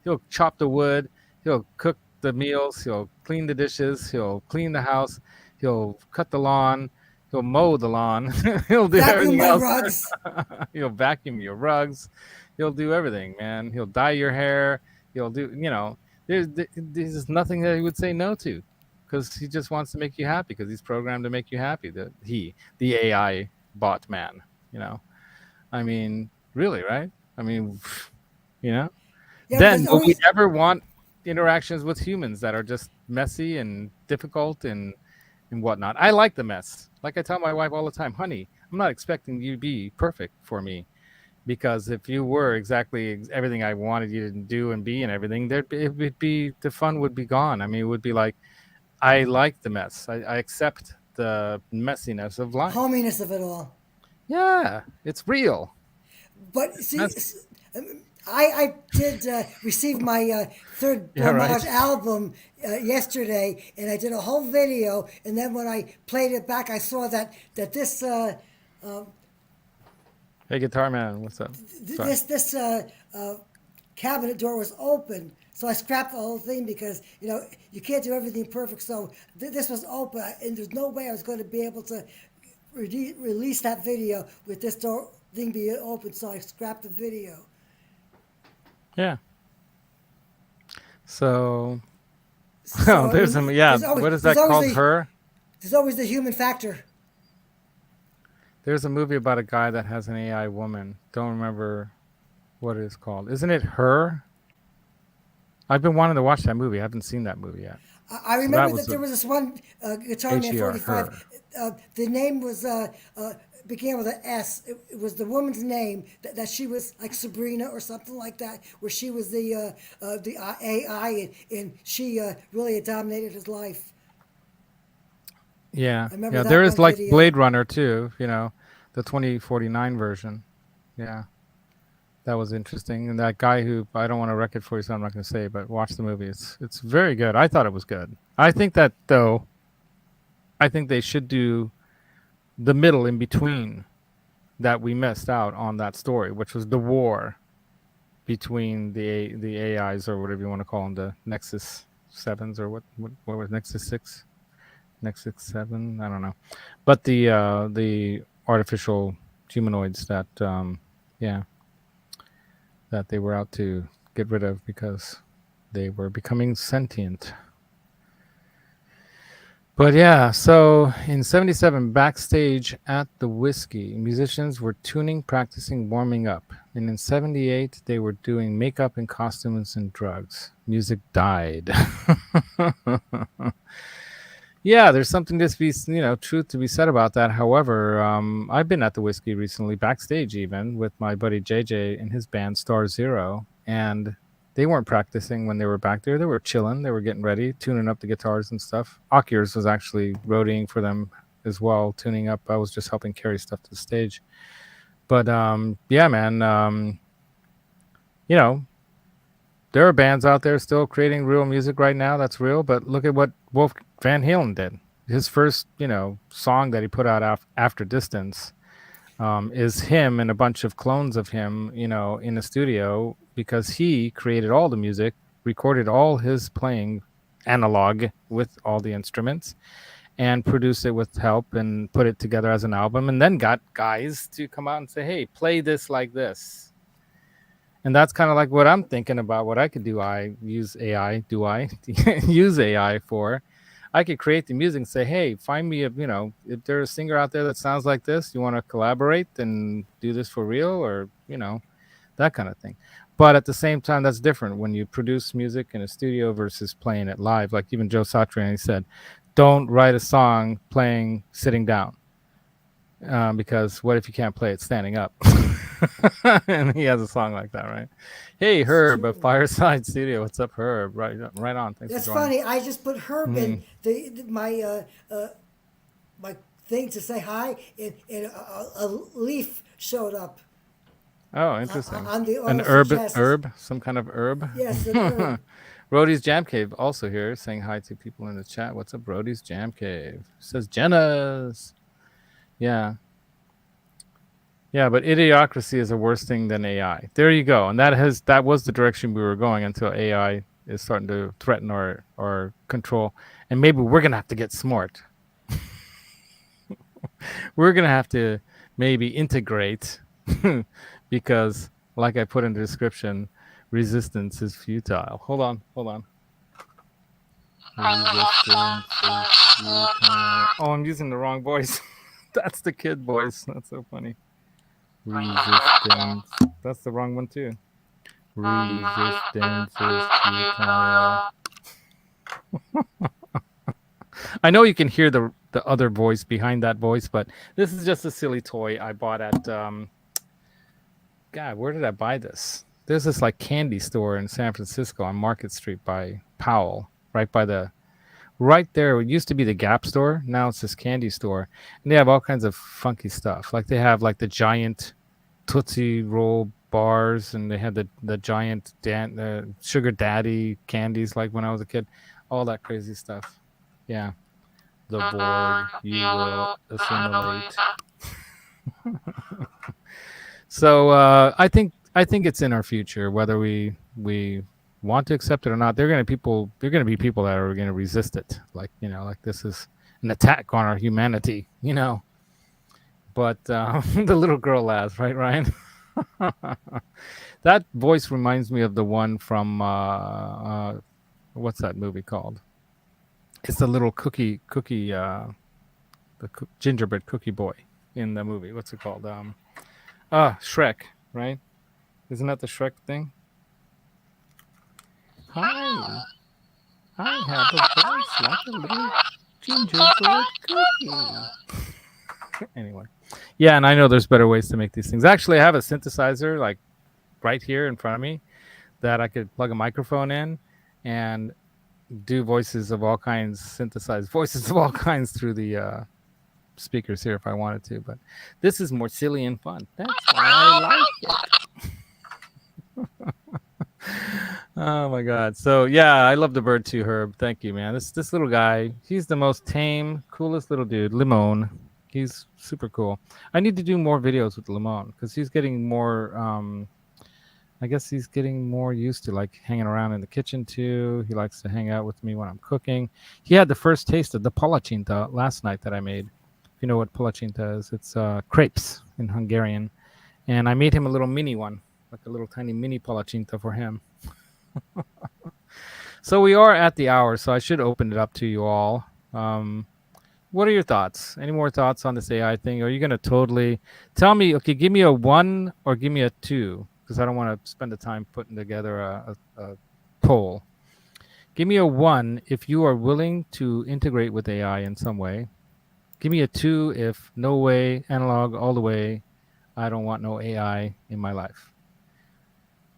He'll chop the wood. He'll cook the meals. He'll clean the dishes. He'll clean the house. He'll cut the lawn. He'll mow the lawn. He'll do Vacuum everything my else. rugs. He'll vacuum your rugs. He'll do everything, man. He'll dye your hair. He'll do, there's nothing that he would say no to because he just wants to make you happy because he's programmed to make you happy. The AI bot man, I mean, really, right? I mean, Yeah, then because will we always ever want interactions with humans that are just messy and difficult and whatnot? I like the mess. Like I tell my wife all the time, honey, I'm not expecting you to be perfect for me because if you were exactly everything I wanted you to do and be and everything, the fun would be gone. I mean, it would be like, I like the mess. I accept the messiness of life. Hominess of it all. Yeah, it's real. But see, That's- I did receive my third Yeah, right. Blamage album yesterday, and I did a whole video. And then when I played it back, I saw that this Hey, guitar man, what's up? Sorry. this cabinet door was open. So I scrapped the whole thing because you can't do everything perfect. So this was open, and there's no way I was going to be able to release that video with this door thing being open. So I scrapped the video. Yeah. So, So, there's I mean, some. Yeah, there's always- what is that there's always called? the- Her. There's always the human factor. There's a movie about a guy that has an AI woman. Don't remember what it is called. Isn't it Her? I've been wanting to watch that movie. I haven't seen that movie yet. I remember was that there a- was this one guitar man, Her. 45. The name was began with an S. It was the woman's name that she was like Sabrina or something like that, where she was the AI and she really had dominated his life. Yeah, remember yeah. that There is one like video. Blade Runner too. The 2049 version. Yeah, that was interesting. And that guy who I don't want to wreck it for you, so I'm not going to say, but watch the movie. It's very good. I thought it was good. I think that though, I think they should do the middle in between that we missed out on that story, which was the war between the AIs or whatever you want to call them, the Nexus 7s or what was Nexus 6? Nexus 7, I don't know. But the artificial humanoids that that they were out to get rid of because they were becoming sentient. But yeah, so in 77, backstage at the Whiskey, musicians were tuning, practicing, warming up. And in 78, they were doing makeup and costumes and drugs. Music died. Yeah, there's something to be, truth to be said about that. However, I've been at the Whiskey recently, backstage even, with my buddy JJ and his band Star Zero. And they weren't practicing when they were back there. They were chilling. They were getting ready, tuning up the guitars and stuff. Oculus was actually roadieing for them as well, tuning up. I was just helping carry stuff to the stage. But yeah, man, there are bands out there still creating real music right now. That's real. But look at what Wolf Van Halen did. His first, song that he put out after Distance is him and a bunch of clones of him, in the studio, because he created all the music, recorded all his playing analog with all the instruments, and produced it with help and put it together as an album, and then got guys to come out and say, hey, play this like this. And that's kind of like what I'm thinking about, what I could do. I use AI. Do I use AI for? I could create the music and say, hey, find me if there's a singer out there that sounds like this, you want to collaborate and do this for real, or, that kind of thing. But at the same time, that's different when you produce music in a studio versus playing it live. Like even Joe Satriani said, don't write a song sitting down. Because what if you can't play it standing up? And he has a song like that, right? Hey, Herb of Fireside Studio. What's up, Herb? Right on. Thanks That's for joining. funny. I just put Herb in my my thing to say hi, and a leaf showed up. Oh, interesting. On the An auto-suggest. herb, some kind of herb. Yes, an herb. Rhodey's Jam Cave also here, saying hi to people in the chat. What's up, Rhodey's Jam Cave? Says Jenna's. Yeah. Yeah, but idiocracy is a worse thing than AI. There you go. And that was the direction we were going until AI is starting to threaten our control. And maybe we're going to have to get smart. We're going to have to maybe integrate because, like I put in the description, resistance is futile. Hold on. Resistance is futile. Oh, I'm using the wrong voice. That's the kid voice. That's so funny. Resistance. That's the wrong one too. Resistance is futile. I know you can hear the other voice behind that voice, but this is just a silly toy I bought at God, where did I buy this? There's this like candy store in San Francisco on Market Street by Powell, right by the right there. It used to be the Gap store. Now it's this candy store, and they have all kinds of funky stuff. Like they have like the giant Tootsie Roll bars, and they had the giant sugar daddy candies. Like when I was a kid, all that crazy stuff. Yeah, the board you will assimilate. So I think it's in our future, whether we want to accept it or not. There are going to be people that are going to resist it. Like like this is an attack on our humanity. But the little girl laughs, right, Ryan? That voice reminds me of the one from what's that movie called? It's the little cookie gingerbread cookie boy in the movie. What's it called? Shrek, right? Isn't that the Shrek thing? Hi, I have a voice like a little gingerbread cookie. Anyway, yeah, and I know there's better ways to make these things. Actually, I have a synthesizer like right here in front of me that I could plug a microphone in and do voices of all kinds, synthesize voices of all kinds through the speakers here if I wanted to. But this is more silly and fun. That's why I like it. Oh my God. So yeah, I love the bird too, Herb. Thank you, man. This little guy, he's the most tame, coolest little dude. Limon. He's super cool. I need to do more videos with Limon because he's getting more I guess he's getting more used to like hanging around in the kitchen too. He likes to hang out with me when I'm cooking. He had the first taste of the palacinta last night that I made. If you know what palacinta is, it's crepes in Hungarian. And I made him a little mini one, like a little tiny mini palacinta for him. So we are at the hour, so I should open it up to you all. What are your thoughts? Any more thoughts on this AI thing? Are you going to totally tell me, okay, give me a 1 or give me a 2, because I don't want to spend the time putting together a poll. Give me a 1 if you are willing to integrate with AI in some way. Give me a 2 if no way, analog all the way, I don't want no AI in my life.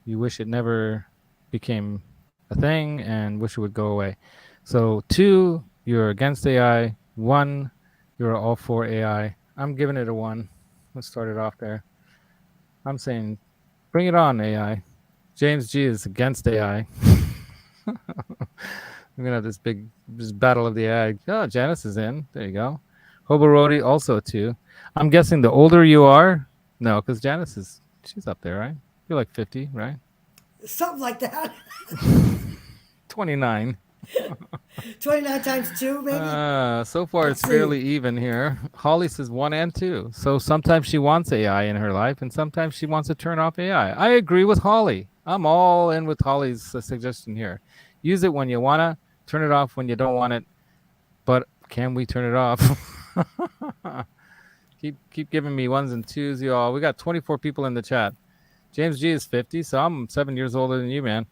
You wish it never became a thing and wish it would go away. So 2, you're against AI. 1, you're all for AI. I'm giving it a 1. Let's start it off there. I'm saying, bring it on, AI. James G is against AI. We're gonna have this battle of the AI. Oh, Janice is in. There you go. Hoborodi also 2. I'm guessing the older you are, no, because Janice she's up there, right? You're like 50, right? Something like that. 29. 29 times 2, maybe? So far Let's it's see. fairly even here. Holly says 1 and 2. So sometimes she wants AI in her life, and sometimes she wants to turn off AI. I agree with Holly. I'm all in with Holly's suggestion here. Use it when you want to, turn it off when you don't want it. But can we turn it off? Keep giving me 1s and 2s, y'all. We got 24 people in the chat. James G is 50, so I'm 7 years older than you, man.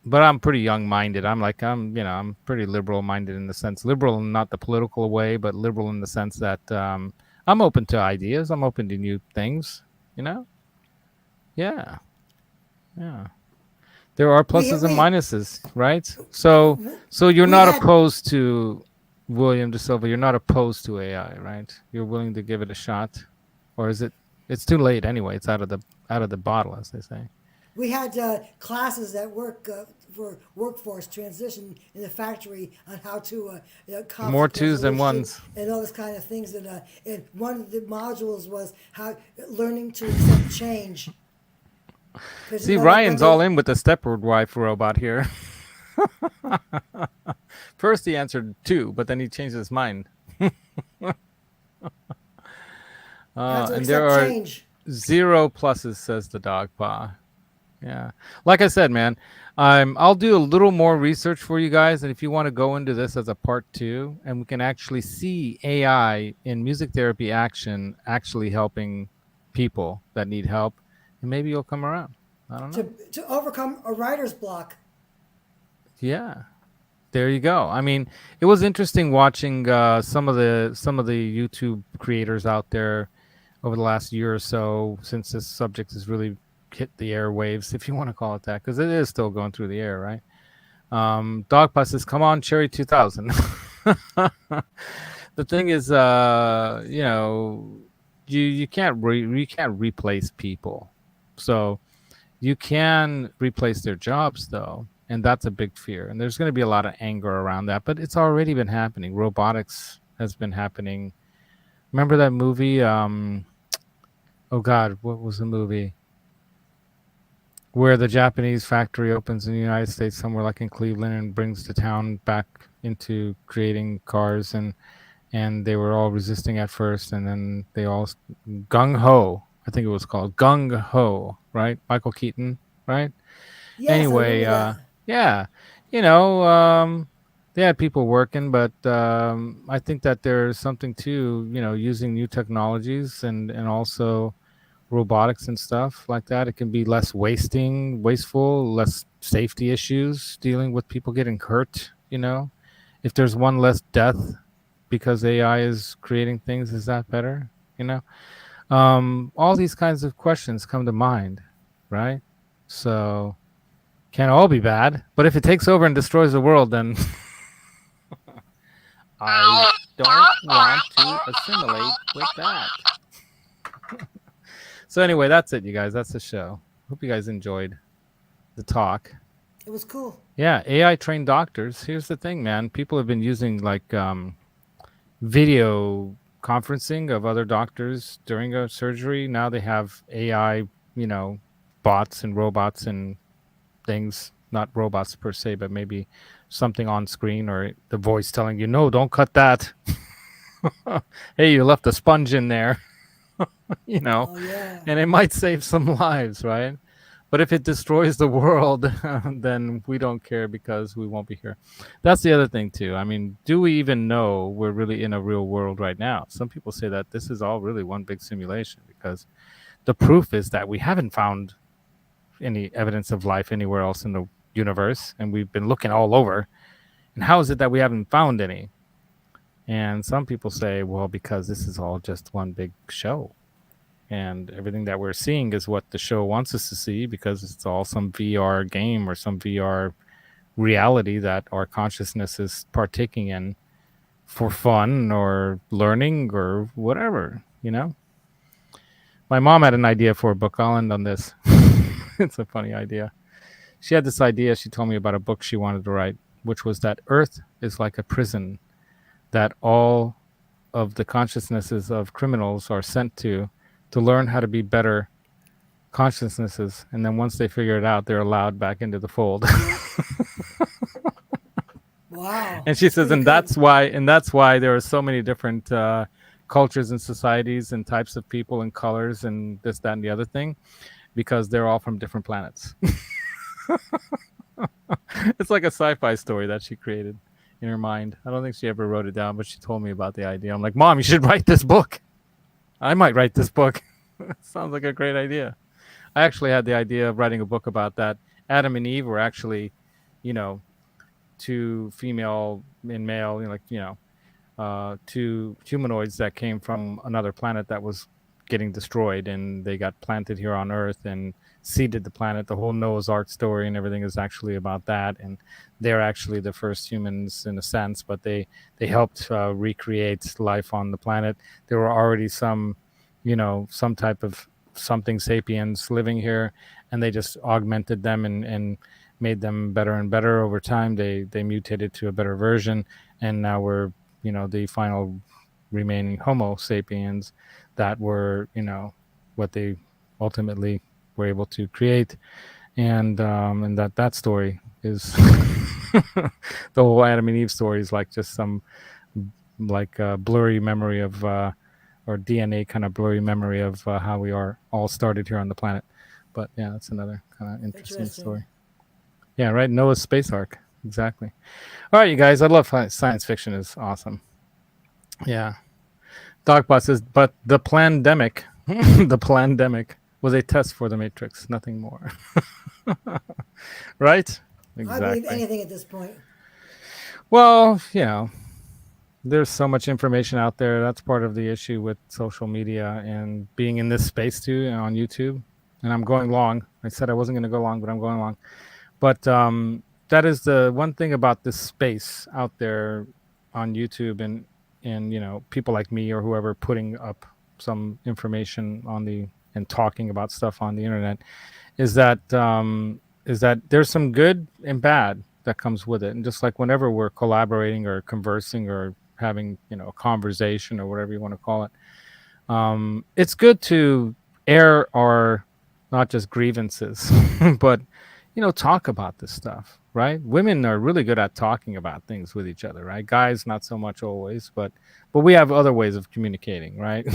But I'm pretty young-minded. I'm pretty liberal-minded in the sense, liberal in not the political way, but liberal in the sense that I'm open to ideas. I'm open to new things. Yeah. There are pluses and minuses, right? So you're not opposed to William De Silva. You're not opposed to AI, right? You're willing to give it a shot, or is it? It's too late anyway. It's out of the bottle, as they say. We had classes that work for workforce transition in the factory on how to More 2s than resolution 1s. and all those kind of things. And one of the modules was how learning to accept change. See, Ryan's all in with the Stepford wife robot here. First he answered 2, but then he changed his mind. And there are change. 0 pluses, says the dog paw. Yeah. Like I said, man, I'll do a little more research for you guys. And if you want to go into this as a part 2, and we can actually see AI in music therapy action actually helping people that need help, and maybe you'll come around. I don't know. To overcome a writer's block. Yeah. There you go. I mean, it was interesting watching some of the YouTube creators out there over the last year or so, since this subject has really hit the airwaves, if you want to call it that, because it is still going through the air, right? Dogpa says, "Come on, Cherry 2000." The thing is, you know, you can't replace people, so you can replace their jobs though, and that's a big fear. And there's going to be a lot of anger around that, but it's already been happening. Robotics has been happening. Remember that movie? Oh God, what was the movie? Where the Japanese factory opens in the United States, somewhere like in Cleveland, and brings the town back into creating cars, and they were all resisting at first, and then they all gung ho. I think it was called Gung Ho, right? Michael Keaton, right? Yes, I Anyway, remember that. yeah, you know, they had people working, but I think that there's something to, you know, using new technologies and also robotics and stuff like that. It can be less wasteful, less safety issues, dealing with people getting hurt. You know, if there's one less death because AI is creating things, is that better? You know, all these kinds of questions come to mind, right? So can't all be bad, but if it takes over and destroys the world, then I don't want to assimilate with that. So anyway, that's it, you guys. That's the show. Hope you guys enjoyed the talk. It was cool. Yeah, AI trained doctors. Here's the thing, man. People have been using like video conferencing of other doctors during a surgery. Now they have AI, you know, bots and robots and things, not robots per se, but maybe something on screen or the voice telling you, no, don't cut that. Hey, you left a sponge in there. You know, Oh yeah. and it might save some lives, right? But if it destroys the world, then we don't care because we won't be here. That's the other thing too. I mean, do we even know we're really in a real world right now? Some people say that this is all really one big simulation because the proof is that we haven't found any evidence of life anywhere else in the universe, and we've been looking all over. And how is it that we haven't found any? And some people say, well, because this is all just one big show. And everything that we're seeing is what the show wants us to see because it's all some VR game or some VR reality that our consciousness is partaking in for fun or learning or whatever, you know? My mom had an idea for a book. I'll end on this. It's a funny idea. She had this idea. She told me about a book she wanted to write, which was that Earth is like a prison that all of the consciousnesses of criminals are sent to learn how to be better consciousnesses, and then once they figure it out, they're allowed back into the fold. Wow. And she says, Pretty and cool. that's why there are so many different cultures and societies and types of people and colors and this, that, and the other thing, because they're all from different planets. It's like a sci-fi story that she created in her mind. I don't think she ever wrote it down, but she told me about the idea. I'm like, Mom, you should write this book. I might write this book. Sounds like a great idea. I actually had the idea of writing a book about that. Adam and Eve were actually, you know, two female and male, two humanoids that came from another planet that was getting destroyed, and they got planted here on Earth and seeded the planet. The whole Noah's Ark story and everything is actually about that, and they're actually the first humans in a sense, but they helped recreate life on the planet. There were already some type of something sapiens living here, and they just augmented them and made them better and better over time. They mutated to a better version, and now we're the final remaining Homo sapiens that were what they ultimately were able to create, and that story is the whole Adam and Eve story is like just some blurry memory of or DNA kind of blurry memory of how we are all started here on the planet. But yeah, that's another kind of interesting story. Yeah, right. Noah's space ark. Exactly. All right, you guys. I love science fiction. Is awesome. Yeah. Dogbot says, but the plandemic, the plandemic was a test for the Matrix, nothing more. Right? Exactly. I believe anything at this point. Well, there's so much information out there. That's part of the issue with social media and being in this space too on YouTube. And I'm going long. I said I wasn't going to go long, but I'm going long. But that is the one thing about this space out there on YouTube and people like me or whoever putting up some information on the and talking about stuff on the internet is that there's some good and bad that comes with it. And just like whenever we're collaborating or conversing or having a conversation or whatever you want to call it, it's good to air our not just grievances but talk about this stuff, right? Women are really good at talking about things with each other, right? Guys not so much always, but we have other ways of communicating, right?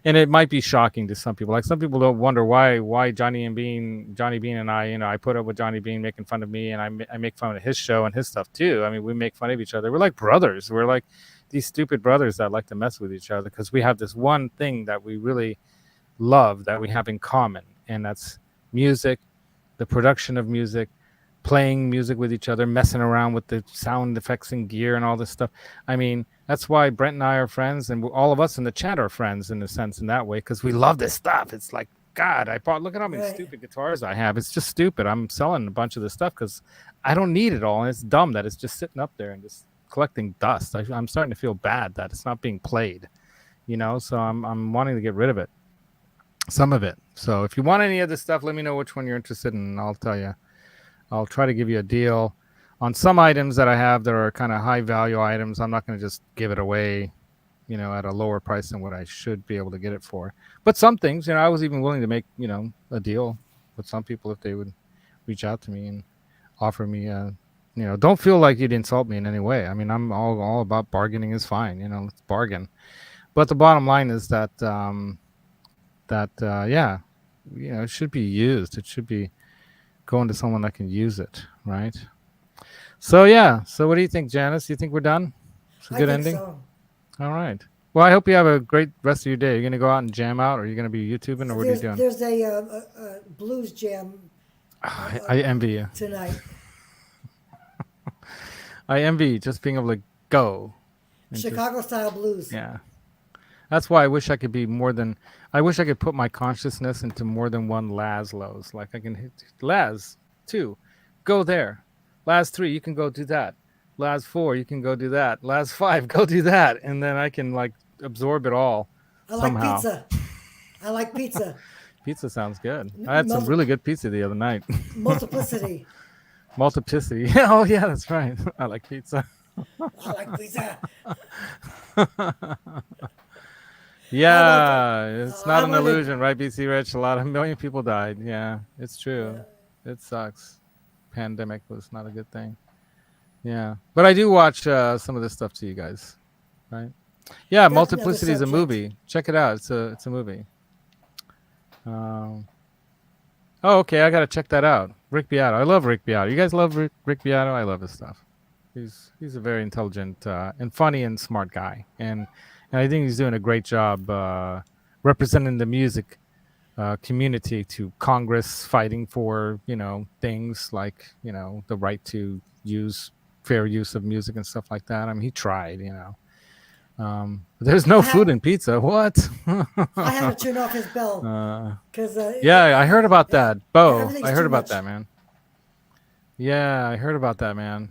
And it might be shocking to some people. Like some people don't wonder why Johnny Bean and I, I put up with Johnny Bean making fun of me, and I make fun of his show and his stuff too. I mean, we make fun of each other. We're like brothers. We're like these stupid brothers that like to mess with each other because we have this one thing that we really love that we have in common, and that's music, the production of music, playing music with each other, messing around with the sound effects and gear and all this stuff. I mean, that's why Brent and I are friends, and all of us in the chat are friends in a sense in that way, because we love this stuff. It's like, God, look at how many stupid guitars I have. It's just stupid. I'm selling a bunch of this stuff because I don't need it all, and it's dumb that it's just sitting up there and just collecting dust. I'm starting to feel bad that it's not being played, so I'm wanting to get rid of it, some of it. So if you want any of this stuff, let me know which one you're interested in, and I'll tell you. I'll try to give you a deal on some items that I have that are kind of high value items. I'm not going to just give it away, at a lower price than what I should be able to get it for. But some things, I was even willing to make, a deal with some people if they would reach out to me and offer me, don't feel like you'd insult me in any way. I mean, I'm all about bargaining is fine, let's bargain. But the bottom line is that, yeah, it should be used. It should be going to someone that can use it, right? So yeah. So what do you think, Janice? You think we're done? It's a good ending. So. All right. Well, I hope you have a great rest of your day. You're gonna go out and jam out, or you're gonna be YouTubing, or what are you doing? There's a blues jam. I envy you Tonight. I envy just being able to go. Chicago style blues. Yeah. That's why I wish I could be more than. I wish I could put my consciousness into more than one Laszlo's. Like I can hit Laz 2, go there. Laz 3, you can go do that. Laz 4, you can go do that. Laz 5, go do that, and then I can like absorb it all. Like pizza. I like pizza. Pizza sounds good. I had some really good pizza the other night. Multiplicity. Multiplicity. Oh yeah, that's right. I like pizza. I like pizza. Yeah, it's not an illusion, right, BC Rich? A million people died. Yeah, it's true. Yeah. It sucks. Pandemic was not a good thing. Yeah, but I do watch some of this stuff to you guys, right? Yeah, That's Multiplicity is a movie. Check it out. It's a movie. Oh, okay. I gotta check that out. Rick Beato. I love Rick Beato. You guys love Rick Beato? I love his stuff. He's a very intelligent and funny and smart guy, and I think he's doing a great job representing the music community to Congress, fighting for things like the right to use fair use of music and stuff like that. I mean, he tried. There's no food in pizza. What? I had to turn off his bell because yeah, I heard about that. Bo, I heard about that, man. Yeah, I heard about that, man.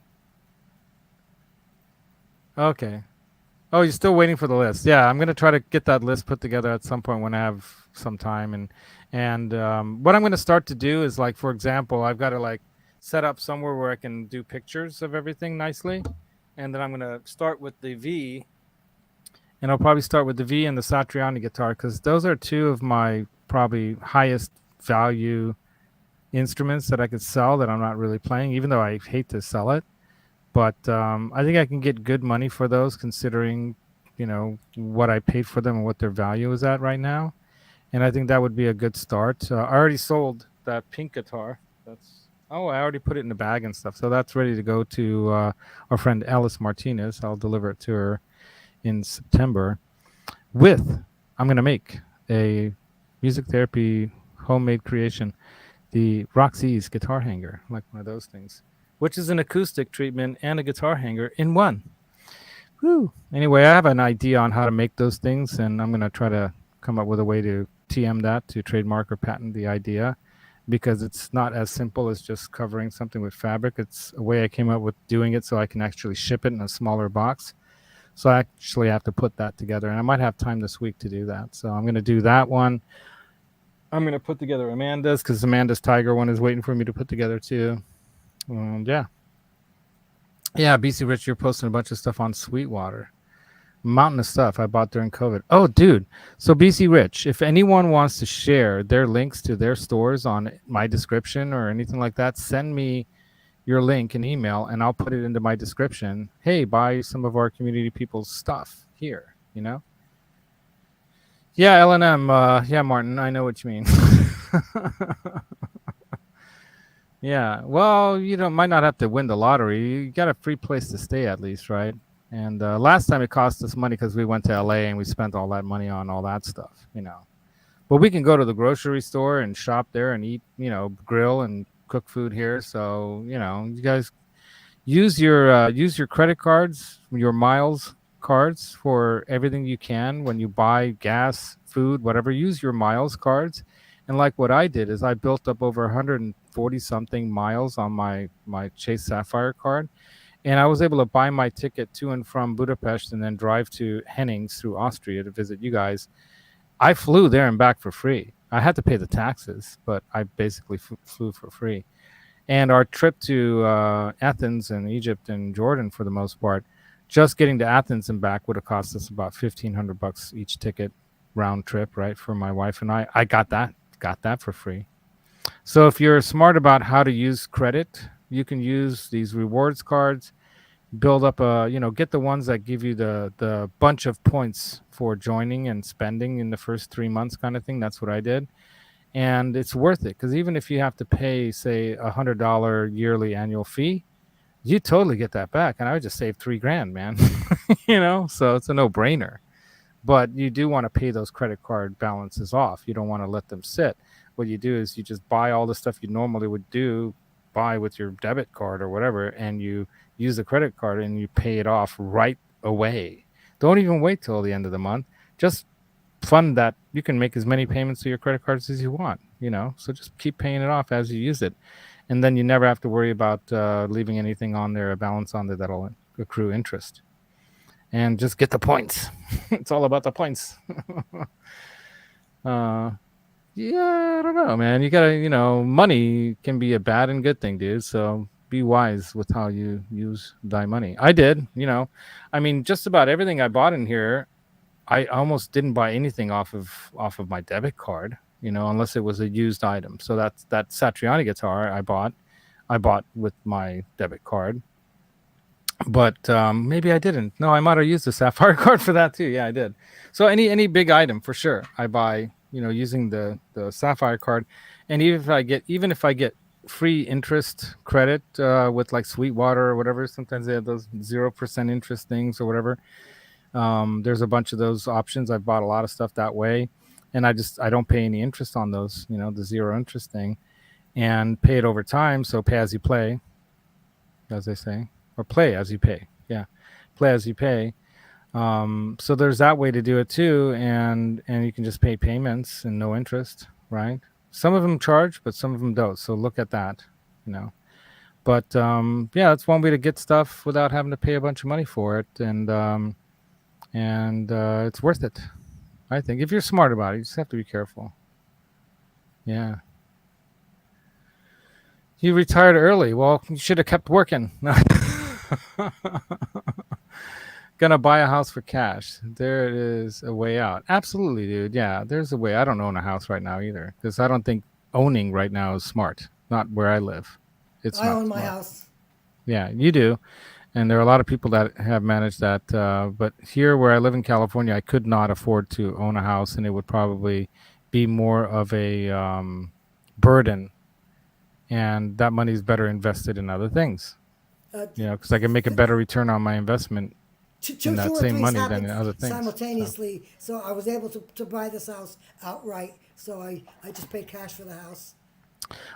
Okay. Oh, you're still waiting for the list. Yeah, I'm gonna try to get that list put together at some point when I have some time. And what I'm gonna start to do is, like, for example, I've got to like set up somewhere where I can do pictures of everything nicely, and then I'm gonna start with the V, and I'll probably start with the V and the Satriani guitar because those are two of my probably highest value instruments that I could sell that I'm not really playing, even though I hate to sell it. But I think I can get good money for those, considering, what I paid for them and what their value is at right now. And I think that would be a good start. I already sold that pink guitar. I already put it in the bag and stuff. So that's ready to go to our friend Alice Martinez. I'll deliver it to her in September. I'm going to make a music therapy homemade creation, the Roxy's guitar hanger, like one of those things, which is an acoustic treatment and a guitar hanger in one. Woo. Anyway, I have an idea on how to make those things, and I'm going to try to come up with a way to TM that, to trademark or patent the idea. because it's not as simple as just covering something with fabric. It's a way I came up with doing it so I can actually ship it in a smaller box. So I actually have to put that together, and I might have time this week to do that. So I'm going to do that one. I'm going to put together Amanda's, because Amanda's tiger one is waiting for me to put together too. Yeah. BC Rich, you're posting a bunch of stuff on Sweetwater. Mountain of stuff I bought during COVID. Oh, dude. So BC Rich, if anyone wants to share their links to their stores on my description or anything like that, send me your link and email, and I'll put it into my description. Hey, buy some of our community people's stuff here, you know? Yeah, L&M. Yeah, Martin, I know what you mean. Yeah, well, you might not have to win the lottery. You got a free place to stay at least, right? And last time it cost us money because we went to LA and we spent all that money on all that stuff, But we can go to the grocery store and shop there and eat, grill and cook food here. So, you guys use your credit cards, your miles cards for everything you can when you buy gas, food, whatever. Use your miles cards. And like what I did is I built up over 140 something miles on my Chase Sapphire card. And I was able to buy my ticket to and from Budapest and then drive to Hennings through Austria to visit you guys. I flew there and back for free. I had to pay the taxes, but I basically flew for free. And our trip to Athens and Egypt and Jordan, for the most part, just getting to Athens and back would have cost us about $1,500 each ticket round trip, right? For my wife and I got that for free. So if you're smart about how to use credit, you can use these rewards cards, build up get the ones that give you the bunch of points for joining and spending in the first 3 months kind of thing. That's what I did. And it's worth it, because even if you have to pay, say, $100 yearly annual fee, you totally get that back. And I would just save $3,000, man. So it's a no-brainer. But you do want to pay those credit card balances off. You don't want to let them sit. What you do is you just buy all the stuff you normally would buy with your debit card or whatever, and you use the credit card and you pay it off right away. Don't even wait till the end of the month. Just fund that. You can make as many payments to your credit cards as you want, so just keep paying it off as you use it. And then you never have to worry about leaving anything on there, a balance on there that'll accrue interest. And just get the points. It's all about the points. Yeah, I don't know, man. You gotta, money can be a bad and good thing, dude. So be wise with how you use thy money. I did, just about everything I bought in here, I almost didn't buy anything off of my debit card, unless it was a used item. So that Satriani guitar I bought with my debit card. But maybe I didn't. No, I might have used the Sapphire card for that too. Yeah, I did. So any big item for sure, I buy, using the Sapphire card. And even if I get free interest credit with like Sweetwater or whatever, sometimes they have those 0% interest things or whatever. There's a bunch of those options. I've bought a lot of stuff that way, and I don't pay any interest on those, the zero interest thing, and pay it over time. So pay as you play, as they say, or play as you pay. Yeah. Play as you pay. So there's that way to do it too. And you can just pay payments and no interest, right? Some of them charge, but some of them don't. So look at that, but yeah, that's one way to get stuff without having to pay a bunch of money for it. And it's worth it, I think. If you're smart about it, you just have to be careful. Yeah. You retired early. Well, you should have kept working. Gonna buy a house for cash. There is a way out. Absolutely, dude. Yeah, there's a way. I don't own a house right now either, because I don't think owning right now is smart. Not where I live. I own my house. Yeah, you do. And there are a lot of people that have managed that. But here where I live in California, I could not afford to own a house, and it would probably be more of a burden. And that money is better invested in other things. Because I can make a better return on my investment in that same money than in other things. Simultaneously, so I was able to buy this house outright. So I just paid cash for the house.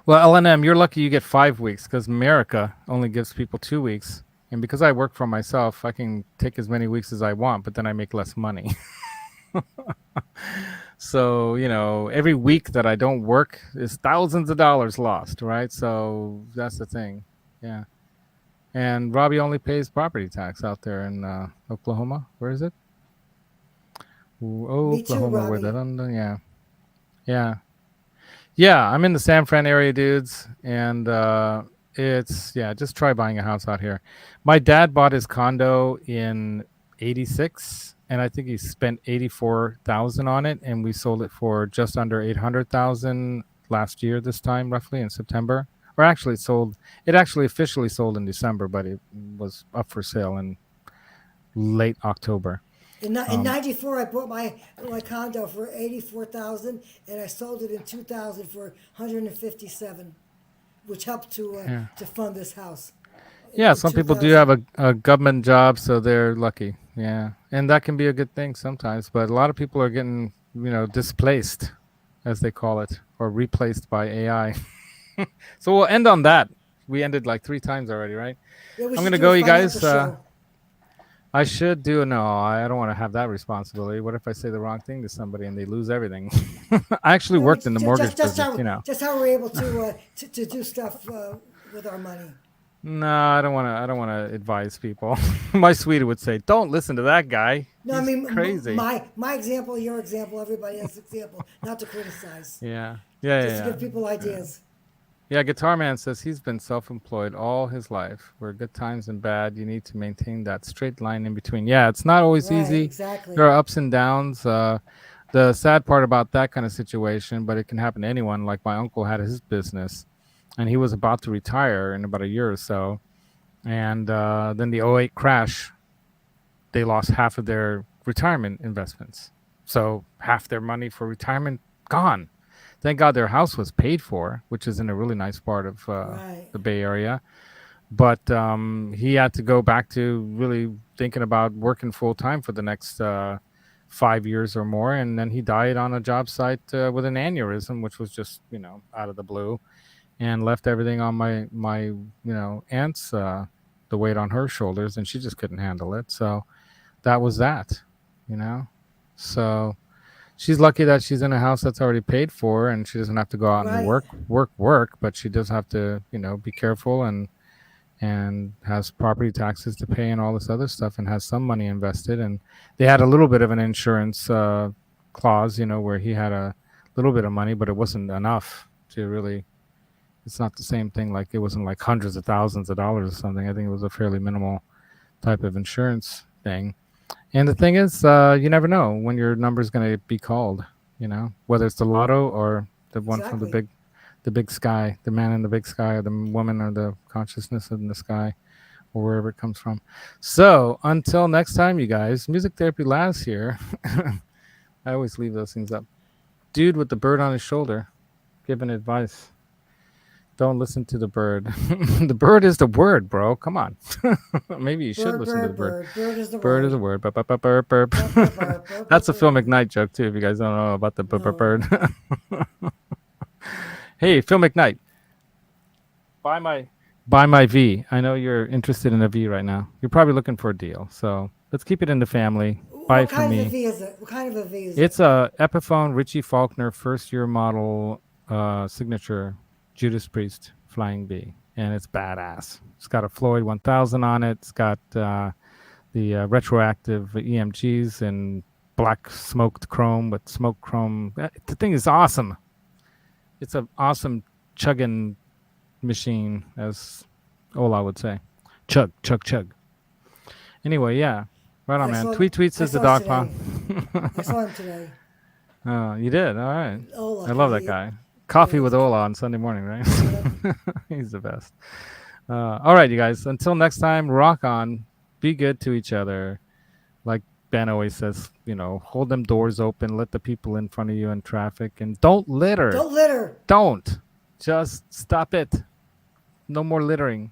Well, L&M, you're lucky you get 5 weeks, because America only gives people 2 weeks. And because I work for myself, I can take as many weeks as I want, but then I make less money. So, every week that I don't work is thousands of dollars lost, right? So that's the thing. Yeah. And Robbie only pays property tax out there in Oklahoma. Where is it? Me too, Oklahoma, where Robbie. yeah. Yeah. Yeah, I'm in the San Fran area, dudes, and just try buying a house out here. My dad bought his condo in '86, and I think he spent 84,000 on it, and we sold it for just under 800,000 last year this time, roughly in September. Or actually, it actually officially sold in December, but it was up for sale in late October. In '94, I bought my condo for 84,000, and I sold it in 2000 for 157, which helped Yeah. to fund this house. Yeah, In some people do 2000. have a government job, so they're lucky. Yeah, and that can be a good thing sometimes. But a lot of people are getting, displaced, as they call it, or replaced by AI. So we'll end on that. We ended like 3 times already, right? Yeah, we I'm should gonna do a go, you financial guys. show. I should do no. I don't want to have that responsibility. What if I say the wrong thing to somebody and they lose everything? I actually No, worked in the mortgage business. just how we're able to do stuff with our money. No, I don't want to. I don't want to advise people. My sweetie would say, "Don't listen to that guy. No, I He's mean crazy." my example, your example, everybody else's example. Not to criticize, Yeah, yeah, just to yeah, give people ideas. yeah. Guitar Man says he's been self-employed all his life. Where good times and bad, you need to maintain that straight line in between. Yeah, it's not always Right, easy. There exactly. are ups and downs. The sad part about that kind of situation, but it can happen to anyone. Like my uncle had his business, and he was about to retire in about a year or so, and then the '08 crash, they lost half of their retirement investments. So half their money for retirement gone. Thank God their house was paid for, which is in a really nice part of Right. the Bay Area. But he had to go back to really thinking about working full time for the next 5 years or more. And then he died on a job site with an aneurysm, which was just, out of the blue, and left everything on my aunt's, the weight on her shoulders, and she just couldn't handle it. So that was that, you know. So she's lucky that she's in a house that's already paid for, and she doesn't have to go out and Right. work. But she does have to, be careful and has property taxes to pay and all this other stuff, and has some money invested. And they had a little bit of an insurance clause, where he had a little bit of money, but it wasn't enough to really. It's not the same thing. Like it wasn't like hundreds of thousands of dollars or something. I think it was a fairly minimal type of insurance thing. And the thing is, you never know when your number is going to be called. Whether it's the lotto or the one from Exactly. the big sky, the man in the big sky, or the woman, or the consciousness in the sky, or wherever it comes from. So until next time, you guys, Music Therapy Labs here. I always leave those things up. Dude with the bird on his shoulder, giving advice. Don't listen to the bird. The bird is the word, bro. Come on. Maybe you should Bird, listen to the bird, bird. bird. Bird is the Bird is a word. word. Burp, burp, burp, burp, burp. Burp, burp, burp, burp, That's a burp, Phil burp. McKnight joke too. If you guys don't know about the No. bird. Hey, Phil McKnight, buy my V. I know you're interested in a V right now. You're probably looking for a deal. So let's keep it in the family. Buy What it from kind of a me. V is it? What kind of a V is It's it? a Epiphone Richie Faulkner first year model signature Judas Priest flying V, and it's badass. It's got a Floyd 1000 on it. It's got the retroactive EMGs and black smoked chrome with smoke chrome. The thing is awesome. It's an awesome chugging machine, as Ola would say. Chug, chug, chug. Anyway, yeah. Right on, I man. saw- Tweet I says the saw dog it pound. I saw him today. Oh, you did? All right. Ola, I love that he- guy. Coffee yeah, with he's- Ola on Sunday morning, right? He's the best. All right, you guys. Until next time, rock on. Be good to each other. Like Ben always says, hold them doors open. Let the people in front of you in traffic. And don't litter. Don't litter. Don't. Just stop it. No more littering.